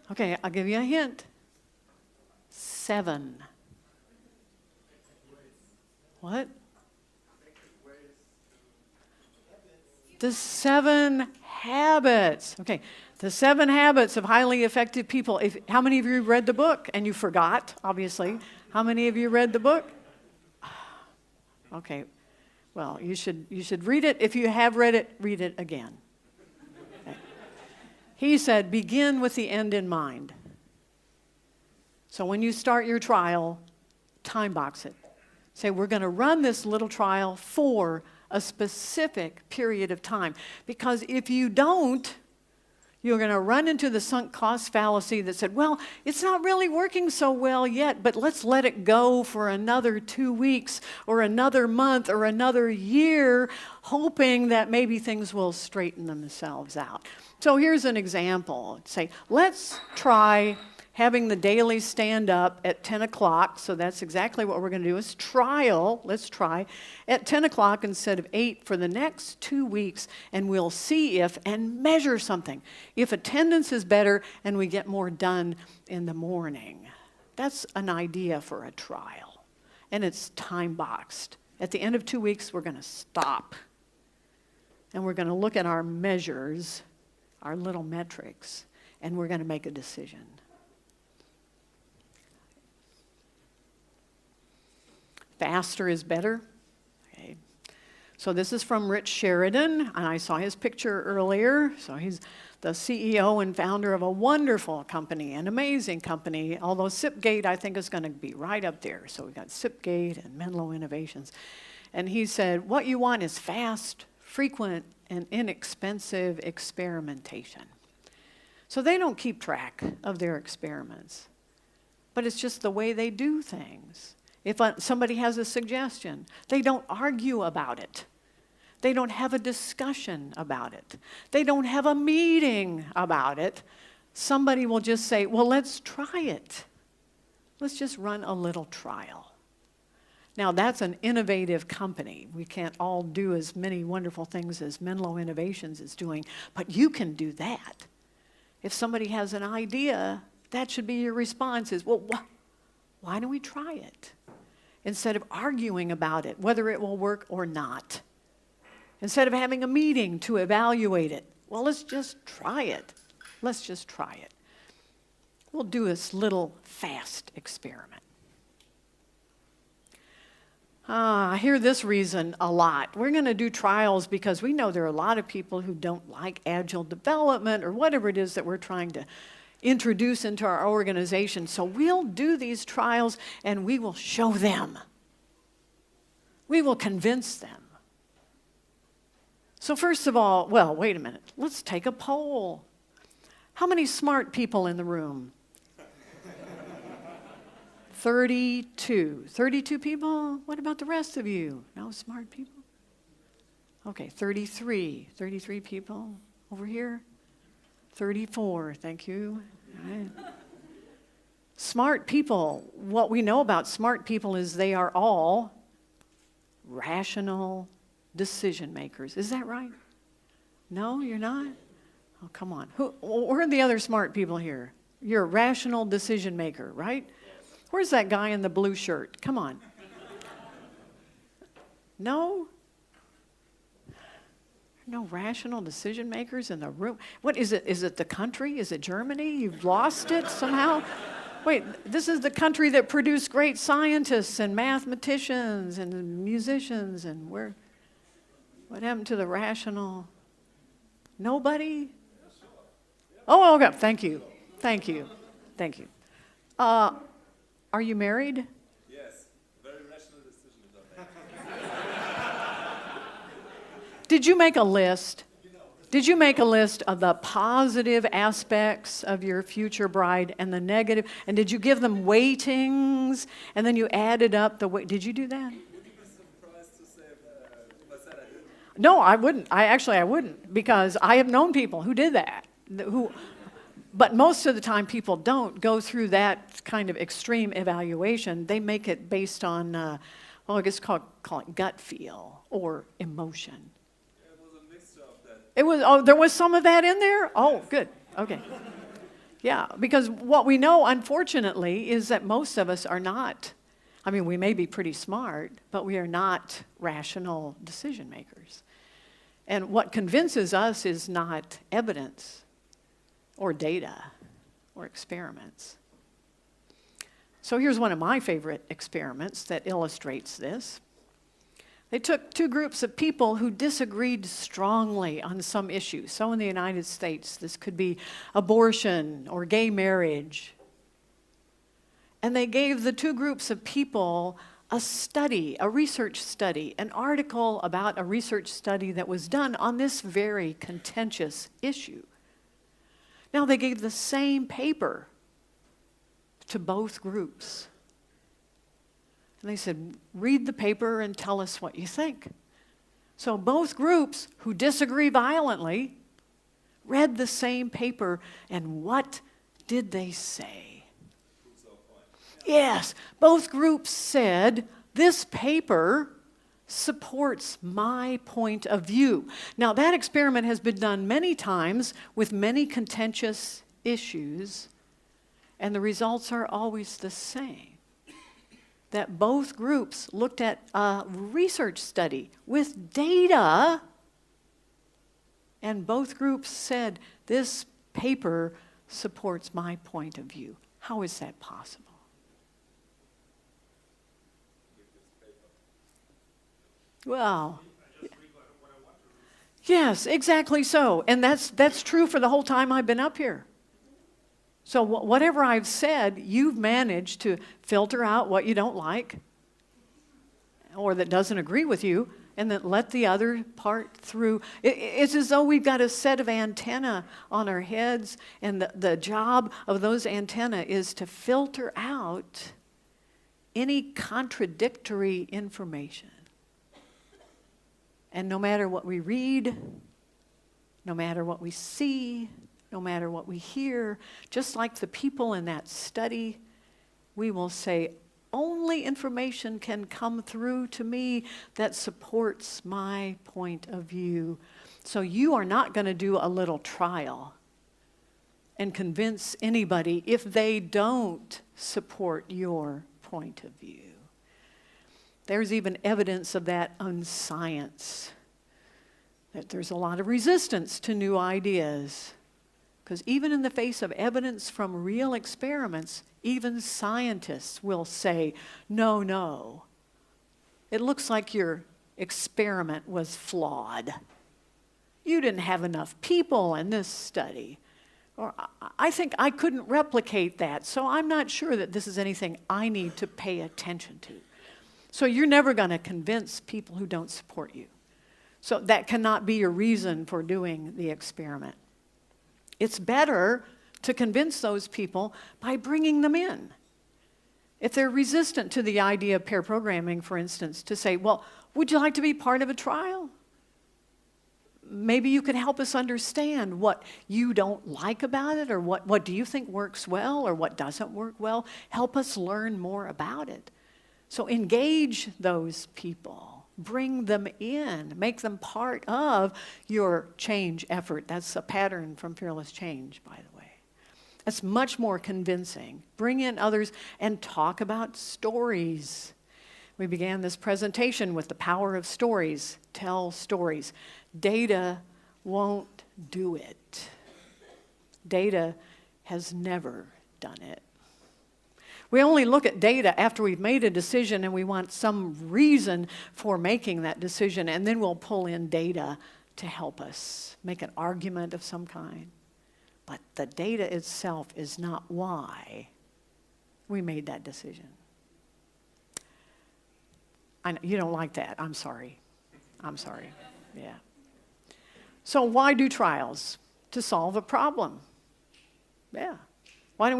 Okay, I'll give you a hint. 7. What? The 7 habits. Okay, the 7 habits of highly effective people. How many of you read the book? And you forgot, obviously. How many of you read the book? Okay, well, you should read it. If you have read it, read it again. He said, begin with the end in mind. So when you start your trial, time box it. Say, we're going to run this little trial for a specific period of time. Because if you don't, you're going to run into the sunk cost fallacy that said, well, it's not really working so well yet, but let's let it go for another 2 weeks or another month or another year, hoping that maybe things will straighten themselves out. So here's an example. Say, let's try having the daily stand up at 10 o'clock. So that's exactly what we're going to do is trial. Let's try at 10 o'clock instead of 8 for the next 2 weeks. And we'll see if and measure something. If attendance is better and we get more done in the morning. That's an idea for a trial. And it's time boxed. At the end of 2 weeks, we're going to stop. And we're going to look at our measures, our little metrics, and we're going to make a decision. Faster is better. So this is from Rich Sheridan, and I saw his picture earlier. So he's the CEO and founder of a wonderful company, an amazing company, although Sipgate, I think, is going to be right up there. So we've got Sipgate and Menlo Innovations. And he said, what you want is fast, frequent, and inexpensive experimentation. So they don't keep track of their experiments, but it's just the way they do things. If somebody has a suggestion, they don't argue about it. They don't have a discussion about it. They don't have a meeting about it. Somebody will just say, well, let's try it. Let's just run a little trial. Now, that's an innovative company. We can't all do as many wonderful things as Menlo Innovations is doing, but you can do that. If somebody has an idea, that should be your response is, well, why don't we try it? Instead of arguing about it, whether it will work or not. Instead of having a meeting to evaluate it, well, let's just try it. Let's just try it. We'll do this little fast experiment. I hear this reason a lot. We're going to do trials because we know there are a lot of people who don't like agile development or whatever it is that we're trying to introduce into our organization. So we'll do these trials and we will show them. We will convince them. So first of all, well, wait a minute. Let's take a poll. How many smart people in the room? 32. 32 people? What about the rest of you? No smart people? Okay, 33. 33 people over here? 34, thank you. All right. Smart people, what we know about smart people is they are all rational decision makers. Is that right? No, you're not? Oh, come on. Where are the other smart people here? You're a rational decision maker, right? Where's that guy in the blue shirt? Come on. No? No rational decision makers in the room. What is it? Is it the country? Is it Germany? You've lost it somehow? Wait, this is the country that produced great scientists and mathematicians and musicians and what happened to the rational? Nobody? Oh, okay. Thank you. Thank you. Thank you. Are you married? Yes. Very rational decision. Did you make a list? Did you make a list of the positive aspects of your future bride and the negative? And did you give them weightings? And then you added up the weight. Did you do that? Would you be surprised to say if I said I didn't? No, I wouldn't. I wouldn't, because I have known people who did that. But most of the time, people don't go through that kind of extreme evaluation. They make it based on, I guess call it gut feel or emotion. It was a mixture of that. There was some of that in there? Oh, good. Okay. Yeah, because what we know, unfortunately, is that most of us are not. I mean, we may be pretty smart, but we are not rational decision makers. And what convinces us is not evidence or data or experiments. So here's one of my favorite experiments that illustrates this. They took two groups of people who disagreed strongly on some issue. So in the United States, this could be abortion or gay marriage. And they gave the two groups of people a study, a research study, an article about a research study that was done on this very contentious issue. Now, they gave the same paper to both groups. And they said, read the paper and tell us what you think. So both groups who disagree violently read the same paper, and what did they say? Yes, both groups said, this paper supports my point of view. Now, that experiment has been done many times with many contentious issues, and the results are always the same. That both groups looked at a research study with data, and both groups said, this paper supports my point of view. How is that possible? Well, Yes, exactly so. And that's true for the whole time I've been up here. So whatever I've said, you've managed to filter out what you don't like or that doesn't agree with you, and then let the other part through. It's as though we've got a set of antenna on our heads, and the job of those antenna is to filter out any contradictory information. And no matter what we read, no matter what we see, no matter what we hear, just like the people in that study, we will say, only information can come through to me that supports my point of view. So you are not going to do a little trial and convince anybody if they don't support your point of view. There's even evidence of that in science, that there's a lot of resistance to new ideas. Because even in the face of evidence from real experiments, even scientists will say, no, no. It looks like your experiment was flawed. You didn't have enough people in this study. Or I think I couldn't replicate that, so I'm not sure that this is anything I need to pay attention to. So you're never going to convince people who don't support you. So that cannot be your reason for doing the experiment. It's better to convince those people by bringing them in. If they're resistant to the idea of pair programming, for instance, to say, well, would you like to be part of a trial? Maybe you could help us understand what you don't like about it, or what do you think works well or what doesn't work well. Help us learn more about it. So engage those people. Bring them in. Make them part of your change effort. That's a pattern from Fearless Change, by the way. That's much more convincing. Bring in others and talk about stories. We began this presentation with the power of stories. Tell stories. Data won't do it. Data has never done it. We only look at data after we've made a decision and we want some reason for making that decision, and then we'll pull in data to help us make an argument of some kind. But the data itself is not why we made that decision. I know, you don't like that. I'm sorry. Yeah. So why do trials? To solve a problem. Yeah. Why don't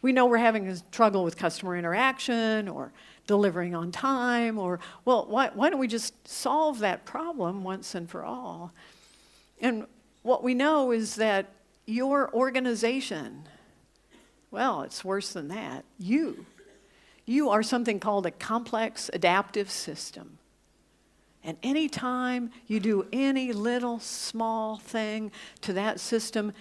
we know we're having a struggle with customer interaction or delivering on time, or, well, why don't we just solve that problem once and for all? And what we know is that your organization, well, it's worse than that. You are something called a complex adaptive system. And anytime you do any little small thing to that system,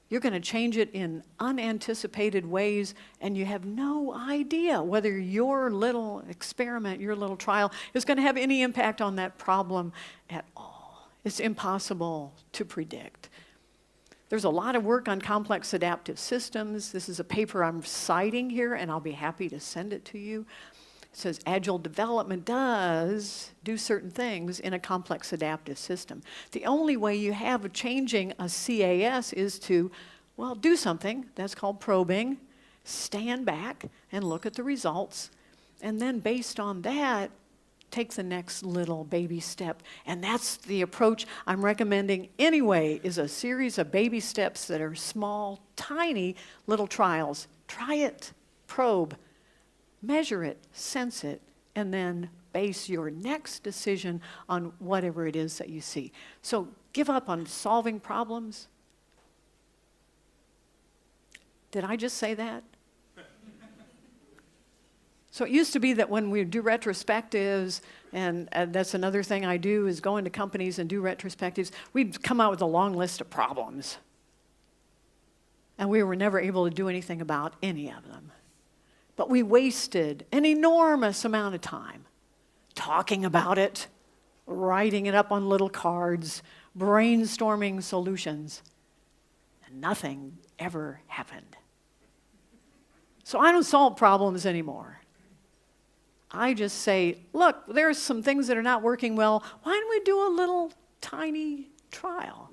you're going to change it in unanticipated ways, and you have no idea whether your little experiment, your little trial, is going to have any impact on that problem at all. It's impossible to predict. There's a lot of work on complex adaptive systems. This is a paper I'm citing here, and I'll be happy to send it to you. It says Agile development does do certain things in a complex adaptive system. The only way you have of changing a CAS is to, well, do something. That's called probing. Stand back and look at the results. And then based on that, take the next little baby step. And that's the approach I'm recommending anyway, is a series of baby steps that are small, tiny little trials. Try it, probe, measure it, sense it, and then base your next decision on whatever it is that you see. So give up on solving problems. Did I just say that? So it used to be that when we do retrospectives, and that's another thing I do, is go into companies and do retrospectives, we'd come out with a long list of problems. And we were never able to do anything about any of them. But we wasted an enormous amount of time talking about it, writing it up on little cards, brainstorming solutions, and nothing ever happened. So I don't solve problems anymore. I just say, look, there's some things that are not working well. Why don't we do a little tiny trial.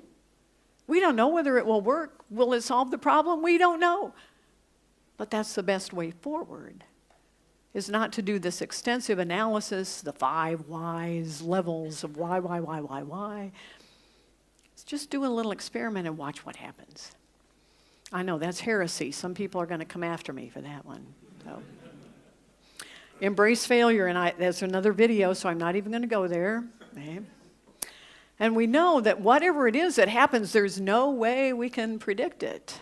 We don't know whether it will work. Will it solve the problem? We don't know. But that's the best way forward, is not to do this extensive analysis, the 5 whys, levels of why. It's just do a little experiment and watch what happens. I know that's heresy. Some people are going to come after me for that one. So, embrace failure, and that's another video, so I'm not even going to go there. Okay. And we know that whatever it is that happens, there's no way we can predict it.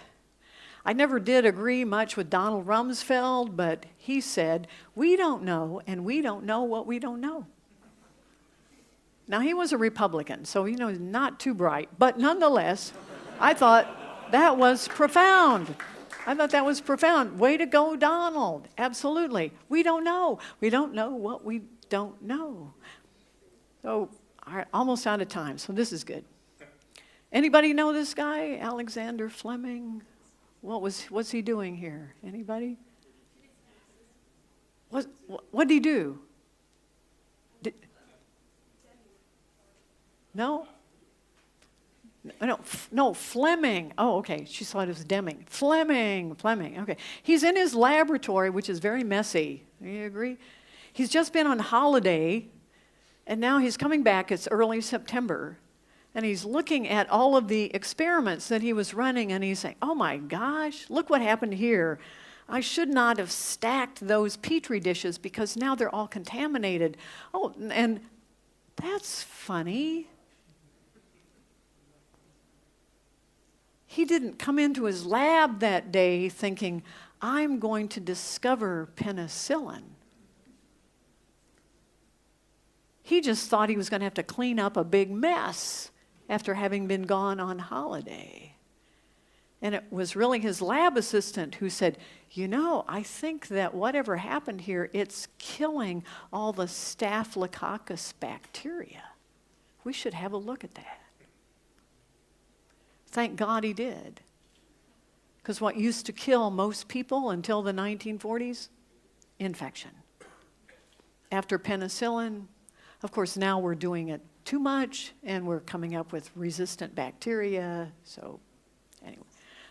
I never did agree much with Donald Rumsfeld, but he said, we don't know, and we don't know what we don't know. Now, he was a Republican, so, not too bright, but nonetheless, I thought that was profound. Way to go, Donald. Absolutely. We don't know. We don't know what we don't know. So, all right, almost out of time, so this is good. Anybody know this guy, Alexander Fleming? What's he doing here? Anybody? What did he do? No? No, Fleming. Oh, okay. She thought it was Deming. Fleming. Okay. He's in his laboratory, which is very messy. Do you agree? He's just been on holiday, and now he's coming back. It's early September. And he's looking at all of the experiments that he was running, and he's saying, oh my gosh, look what happened here. I should not have stacked those Petri dishes because now they're all contaminated. Oh, and that's funny. He didn't come into his lab that day thinking, I'm going to discover penicillin. He just thought he was going to have to clean up a big mess after having been gone on holiday. And it was really his lab assistant who said, I think that whatever happened here, it's killing all the Staphylococcus bacteria. We should have a look at that. Thank God he did. Because what used to kill most people until the 1940s? Infection. After penicillin, of course, now we're doing it too much, and we're coming up with resistant bacteria. So anyway,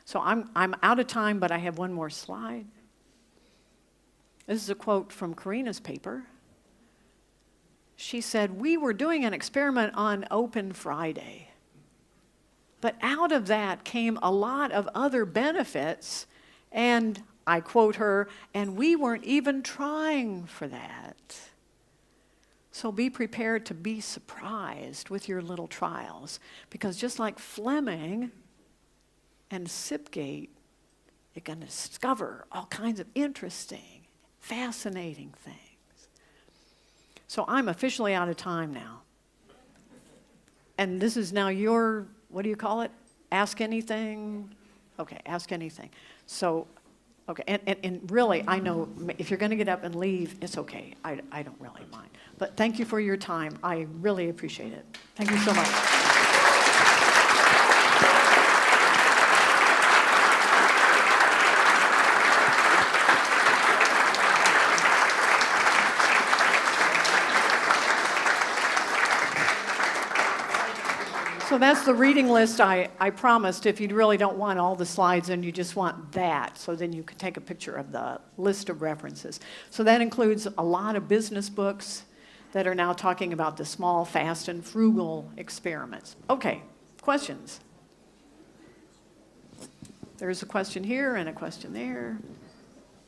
so I'm out of time, but I have one more slide. This is a quote from Karina's paper. She said, we were doing an experiment on Open Friday, but out of that came a lot of other benefits, and I quote her, and we weren't even trying for that. So be prepared to be surprised with your little trials, because just like Fleming and Sipgate, you're going to discover all kinds of interesting, fascinating things. So I'm officially out of time now. And this is now your, what do you call it? Ask anything? Okay, ask anything. So, okay, and really, I know if you're going to get up and leave, it's okay. I don't really mind. But thank you for your time. I really appreciate it. Thank you so much. So that's the reading list I promised. If you really don't want all the slides and you just want that, so then you can take a picture of the list of references. So that includes a lot of business books that are now talking about the small, fast, and frugal experiments. Okay, questions? There's a question here and a question there.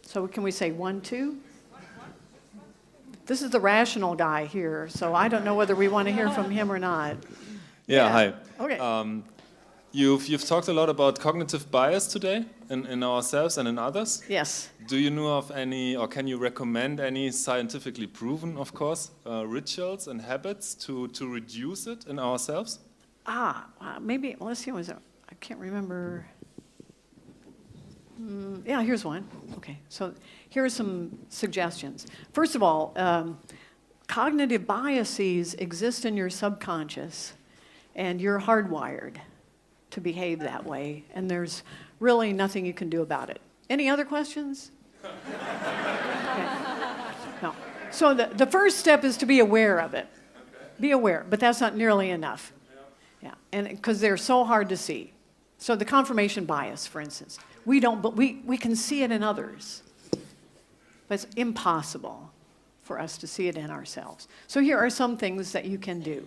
So can we say 1, 2? This is the rational guy here, so I don't know whether we want to hear from him or not. Yeah, hi. Okay. You've talked a lot about cognitive bias today in ourselves and in others. Yes. Do you know of any, or can you recommend any scientifically proven, of course, rituals and habits to reduce it in ourselves? Maybe, let's see, I can't remember. Yeah, here's one. Okay, so here are some suggestions. First of all, cognitive biases exist in your subconscious, and you're hardwired to behave that way, and there's really nothing you can do about it. Any other questions? Okay. No. So the first step is to be aware of it. Be aware, but that's not nearly enough. Yeah, and because they're so hard to see. So the confirmation bias, for instance, we don't, but we can see it in others, but it's impossible for us to see it in ourselves. So here are some things that you can do.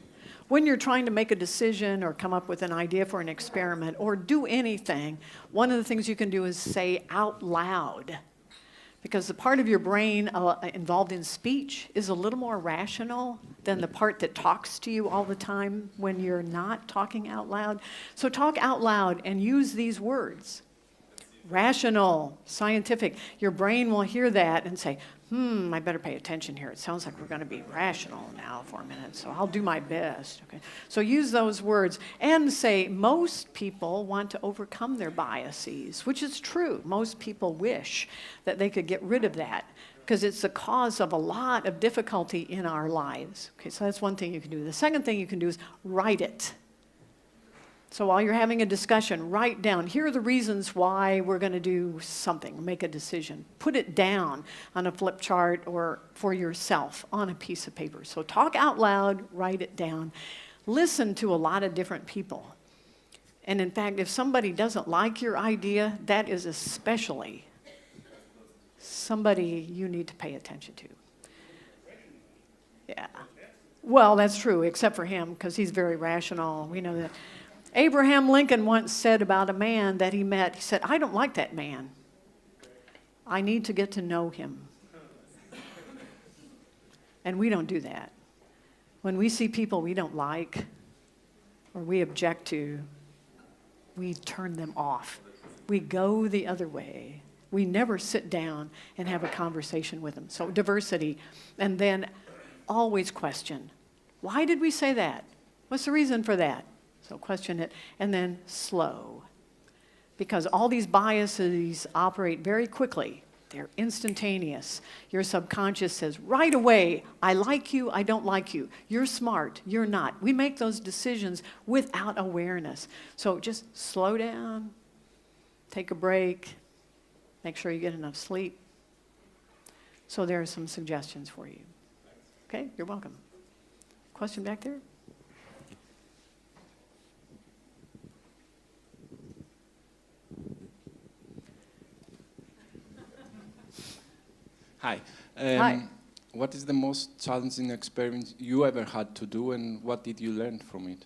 When you're trying to make a decision or come up with an idea for an experiment or do anything, one of the things you can do is say out loud. Because the part of your brain involved in speech is a little more rational than the part that talks to you all the time when you're not talking out loud. So talk out loud and use these words. Rational, scientific. Your brain will hear that and say, I better pay attention here. It sounds like we're going to be rational now for a minute, so I'll do my best. Okay. So use those words and say, most people want to overcome their biases, which is true. Most people wish that they could get rid of that because it's the cause of a lot of difficulty in our lives. Okay, so that's one thing you can do. The second thing you can do is write it. So while you're having a discussion, write down, here are the reasons why we're going to do something, make a decision. Put it down on a flip chart or for yourself on a piece of paper. So talk out loud, write it down. Listen to a lot of different people. And in fact, if somebody doesn't like your idea, that is especially somebody you need to pay attention to. Yeah. Well, that's true, except for him, because he's very rational. We know that. Abraham Lincoln once said about a man that he met, he said, I don't like that man. I need to get to know him. And we don't do that. When we see people we don't like or we object to, we turn them off. We go the other way. We never sit down and have a conversation with them. So diversity. And then always question. Why did we say that? What's the reason for that? So question it, and then slow. Because all these biases operate very quickly. They're instantaneous. Your subconscious says right away, I like you, I don't like you. You're smart, you're not. We make those decisions without awareness. So just slow down, take a break, make sure you get enough sleep. So there are some suggestions for you. Okay, you're welcome. Question back there? Hi. Hi. What is the most challenging experiment you ever had to do, and what did you learn from it?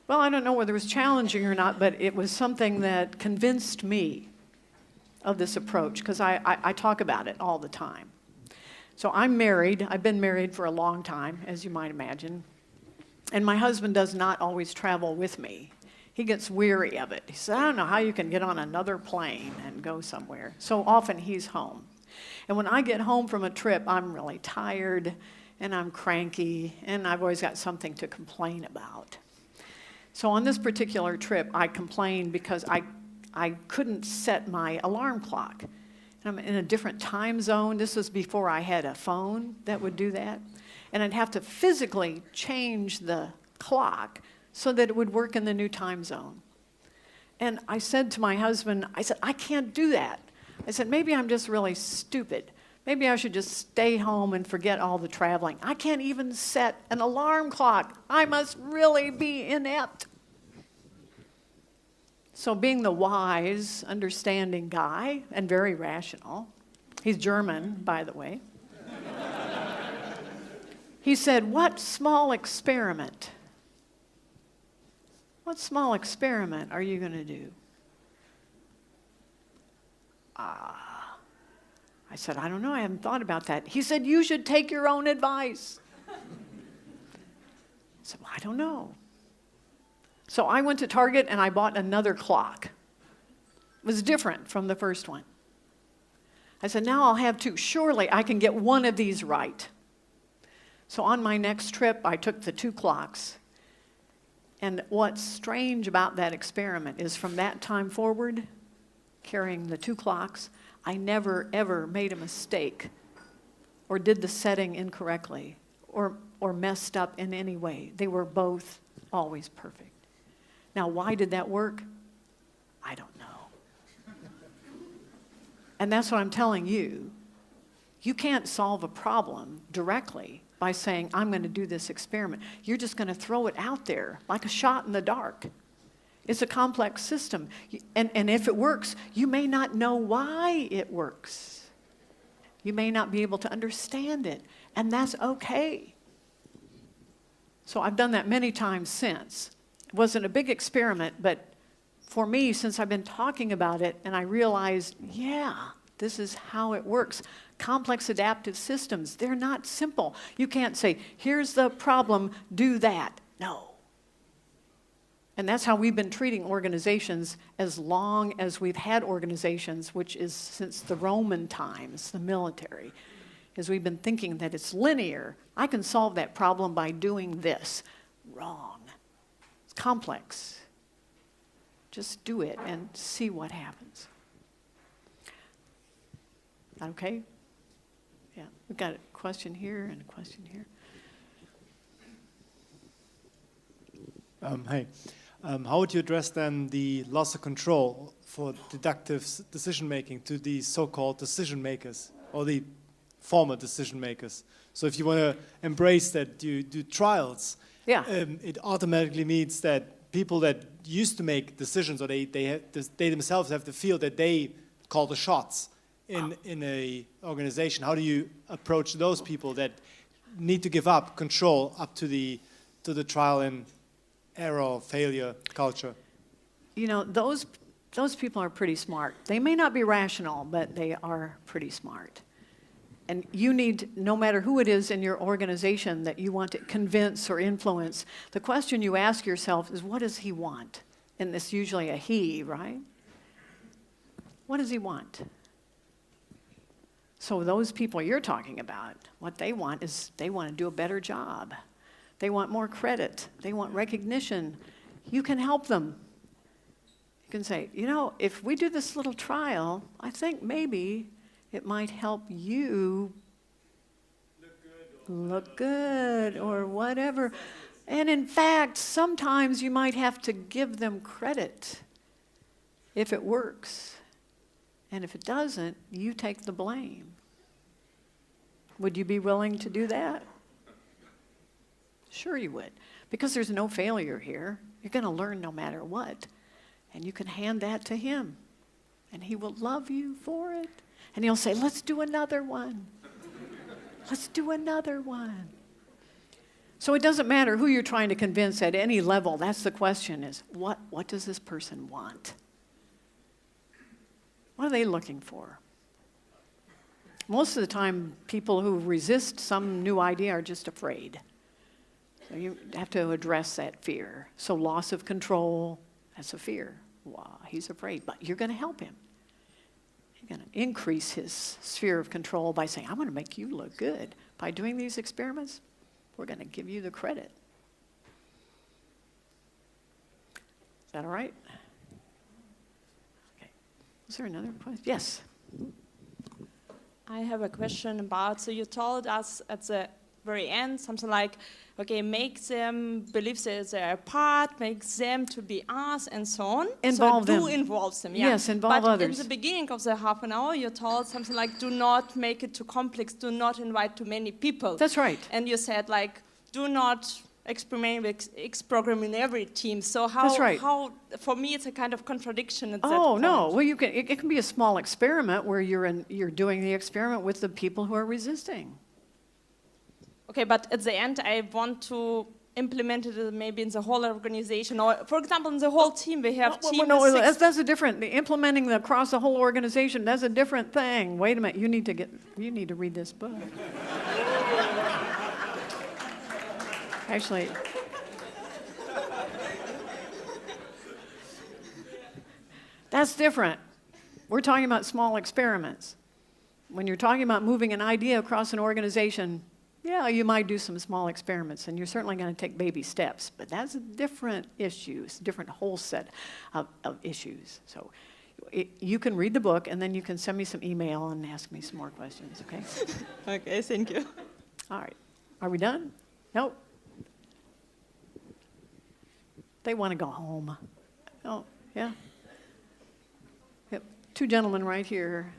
Well, I don't know whether it was challenging or not, but it was something that convinced me of this approach, because I talk about it all the time. So I'm married. I've been married for a long time, as you might imagine. And my husband does not always travel with me. He gets weary of it. He says, I don't know how you can get on another plane and go somewhere. So often he's home. And when I get home from a trip, I'm really tired and I'm cranky and I've always got something to complain about. So on this particular trip, I complained because I couldn't set my alarm clock. And I'm in a different time zone. This was before I had a phone that would do that. And I'd have to physically change the clock so that it would work in the new time zone. And I said to my husband, I said, I can't do that. I said, maybe I'm just really stupid. Maybe I should just stay home and forget all the traveling. I can't even set an alarm clock. I must really be inept. So being the wise, understanding guy, and very rational, he's German, by the way, he said, what small experiment are you going to do? I said, I don't know, I haven't thought about that. He said, you should take your own advice. I said, well, I don't know. So I went to Target and I bought another clock. It was different from the first one. I said, now I'll have two. Surely I can get one of these right. So on my next trip, I took the two clocks. And what's strange about that experiment is from that time forward, carrying the two clocks, I never, ever made a mistake or did the setting incorrectly or messed up in any way. They were both always perfect. Now, why did that work? I don't know. And that's what I'm telling you. You can't solve a problem directly by by saying, I'm going to do this experiment. You're just going to throw it out there like a shot in the dark. It's a complex system. And if it works, you may not know why it works. You may not be able to understand it, and that's okay. So I've done that many times since. It wasn't a big experiment, but for me, since I've been talking about it, and I realized, yeah, this is how it works. Complex adaptive systems, they're not simple. You can't say, here's the problem, do that. No. And that's how we've been treating organizations as long as we've had organizations, which is since the Roman times, the military, is we've been thinking that it's linear. I can solve that problem by doing this. Wrong. It's complex. Just do it and see what happens. Okay? Yeah, we've got a question here and a question here. Hey, how would you address then the loss of control for deductive decision making to the so-called decision makers or the former decision makers? So if you want to embrace that, you do trials. Yeah. It automatically means that people that used to make decisions, or they themselves have to feel that they call the shots in a organization. How do you approach those people that need to give up control up to the trial and error, failure culture? You know, those people are pretty smart. They may not be rational, but they are pretty smart. And you need, no matter who it is in your organization that you want to convince or influence, the question you ask yourself is, what does he want? And it's usually a he, right? What does he want? So those people you're talking about, what they want is they want to do a better job. They want more credit. They want recognition. You can help them. You can say, you know, if we do this little trial, I think maybe it might help you look good or whatever. And in fact, sometimes you might have to give them credit if it works. And if it doesn't, you take the blame. Would you be willing to do that? Sure you would, because there's no failure here. You're going to learn no matter what. And you can hand that to him, and he will love you for it. And he'll say, let's do another one. Let's do another one. So it doesn't matter who you're trying to convince at any level. That's the question is, what does this person want? What are they looking for? Most of the time, people who resist some new idea are just afraid. So you have to address that fear. So loss of control, that's a fear. Wow, he's afraid, but you're going to help him. You're going to increase his sphere of control by saying, I'm going to make you look good. By doing these experiments, we're going to give you the credit. Is that all right? Okay. Is there another question? Yes. I have a question about, so you told us at the very end something like, okay, make them believe that they're a part, make them to be us, and so on. Involve them. Do involve them, yeah. Yes, involve but others. in the beginning of the half an hour, you told something like, do not make it too complex, do not invite too many people. That's right. And you said like, do not experiment with X program in every team. So how, That's right. how for me, it's a kind of contradiction at that Oh, point. no. Well, you can. It can be a small experiment where you're doing the experiment with the people who are resisting. Okay, but at the end, I want to implement it maybe in the whole organization, or, for example, in the whole team. We have team No, with six. that's a different. Implementing across the whole organization, that's a different thing. Wait a minute. You need to read this book. Actually, that's different. We're talking about small experiments. When you're talking about moving an idea across an organization, yeah, you might do some small experiments, and you're certainly going to take baby steps, but that's a different issue. It's a different whole set of issues. So you can read the book, and then you can send me some email and ask me some more questions, okay? Okay, thank you. All right. Are we done? Nope. They want to go home. Oh, yeah? Yep. Two gentlemen right here.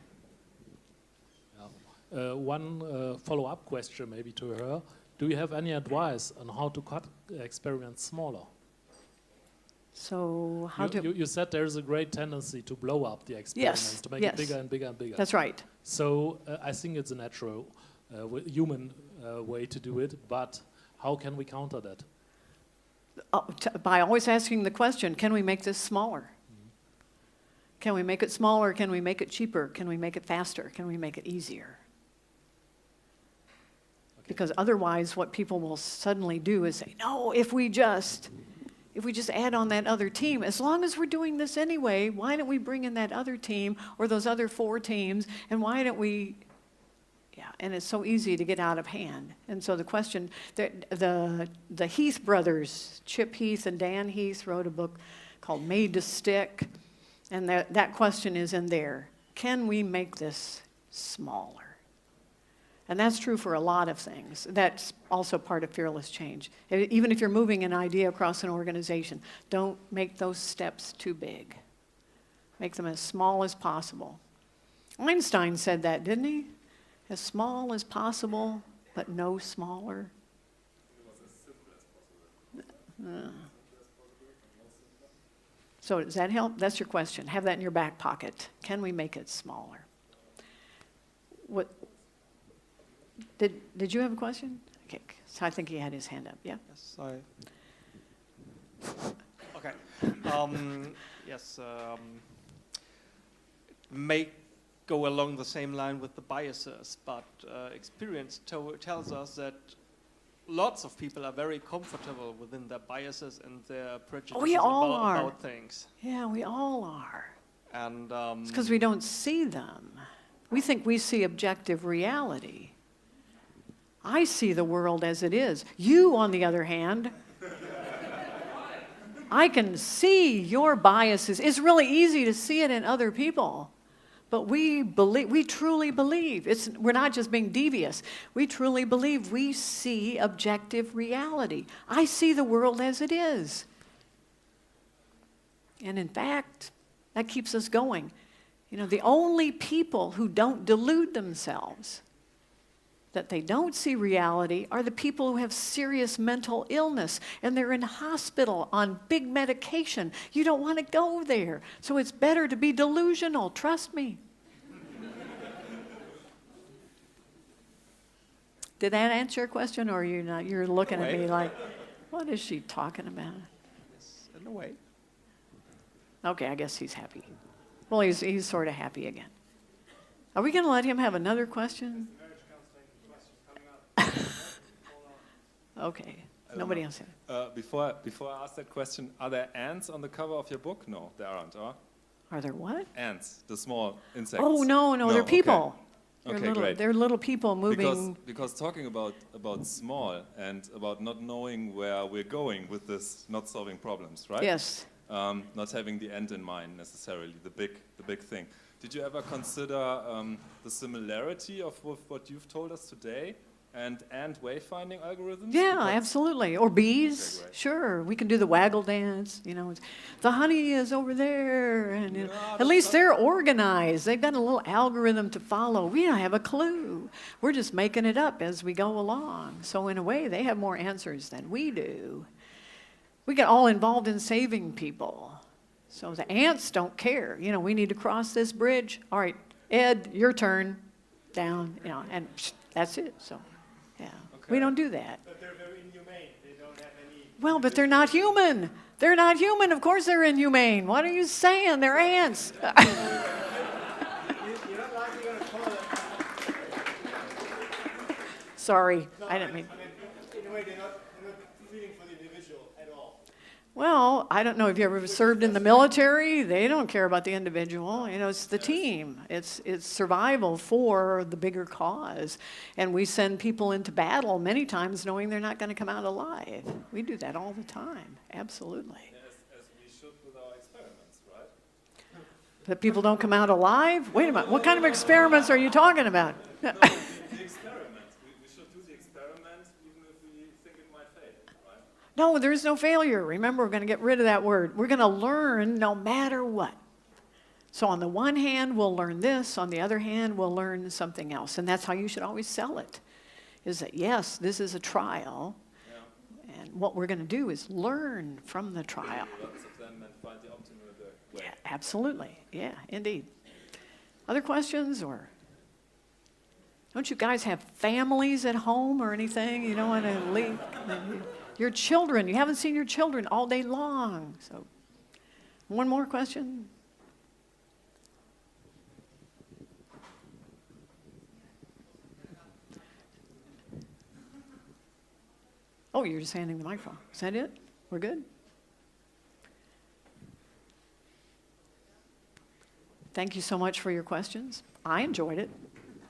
One follow-up question maybe to her. Do you have any advice on how to cut experiments smaller? So how You said there's a great tendency to blow up the experiments, to make it bigger and bigger and bigger. That's right. So I think it's a natural, human way to do it, but how can we counter that? By always asking the question, can we make this smaller? Can we make it smaller? Can we make it cheaper? Can we make it faster? Can we make it easier? Because otherwise what people will suddenly do is say, no, if we just add on that other team, as long as we're doing this anyway, why don't we bring in that other team or those other 4 teams, and why don't we, and it's so easy to get out of hand. And so the question, the Heath brothers, Chip Heath and Dan Heath, wrote a book called Made to Stick, and that question is in there. Can we make this smaller? And that's true for a lot of things. That's also part of fearless change. Even if you're moving an idea across an organization, don't make those steps too big. Make them as small as possible. Einstein said that, didn't he? As small as possible, but no smaller. So does that help? That's your question. Have that in your back pocket. Can we make it smaller? What? Did you have a question? Okay, so I think he had his hand up. Yeah. Yes, okay. Yes. May go along the same line with the biases, but experience tells us that lots of people are very comfortable within their biases and their prejudices about things. Yeah, we all are. And it's because we don't see them. We think we see objective reality. I see the world as it is. You, on the other hand, I can see your biases. It's really easy to see it in other people. But we truly believe. We're not just being devious. We truly believe we see objective reality. I see the world as it is. And in fact, that keeps us going. You know, the only people who don't delude themselves that they don't see reality are the people who have serious mental illness and they're in hospital on big medication. You don't want to go there. So it's better to be delusional, trust me. Did that answer your question, or you're not? You're looking at me like, what is she talking about? yes, in a way. Okay, I guess he's happy. Well, he's sort of happy again. Are we going to let him have another question? Okay. Nobody else. Before I ask that question, are there ants on the cover of your book? No, there aren't. Are there what? Ants, the small insects. Oh, no, they're people. Okay, great. They're little people moving. Because talking about small and about not knowing where we're going with this, not solving problems, right? Yes. Not having the end in mind necessarily, the big thing. Did you ever consider the similarity of what you've told us today and wayfinding algorithms? Yeah, Because absolutely. Or bees. Okay, great. Sure, we can do the waggle dance. You know, the honey is over there, and you know, Yeah, at least they're organized. They've got a little algorithm to follow. We don't have a clue. We're just making it up as we go along. So in a way, they have more answers than we do. We get all involved in saving people. So the ants don't care. You know, we need to cross this bridge. All right, Ed, your turn. Down, you know, and that's it. So, yeah, we don't do that. But they're very inhumane. They don't have any... Well, but they're not human. They're not human. Of course they're inhumane. What are you saying? They're ants. You're not likely going to call them... Sorry, No, I didn't mean... in a way, they're not feeling for the individual at all. Well, I don't know if you ever served in the military. They don't care about the individual. You know, it's the team. It's survival for the bigger cause. And we send people into battle many times knowing they're not going to come out alive. We do that all the time. Absolutely. as we should with our experiments, right? But people don't come out alive? Wait a minute. What kind of experiments are you talking about? No, the experiment. We should do the experiment even if we think it might fail, right? No, there's no failure. Remember, we're going to get rid of that word. We're going to learn no matter what. So on the one hand, we'll learn this. On the other hand, we'll learn something else. And that's how you should always sell it. is that, yes, this is a trial, and what we're going to do is learn from the trial. Lots of them and find the optimal way. Yeah, absolutely. Yeah, indeed. Other questions, or don't you guys have families at home or anything? You don't want to leave your children. You haven't seen your children all day long. So, one more question. Oh, you're just handing the microphone. Is that it? We're good? Thank you so much for your questions. I enjoyed it.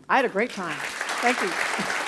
I had a great time. Thank you.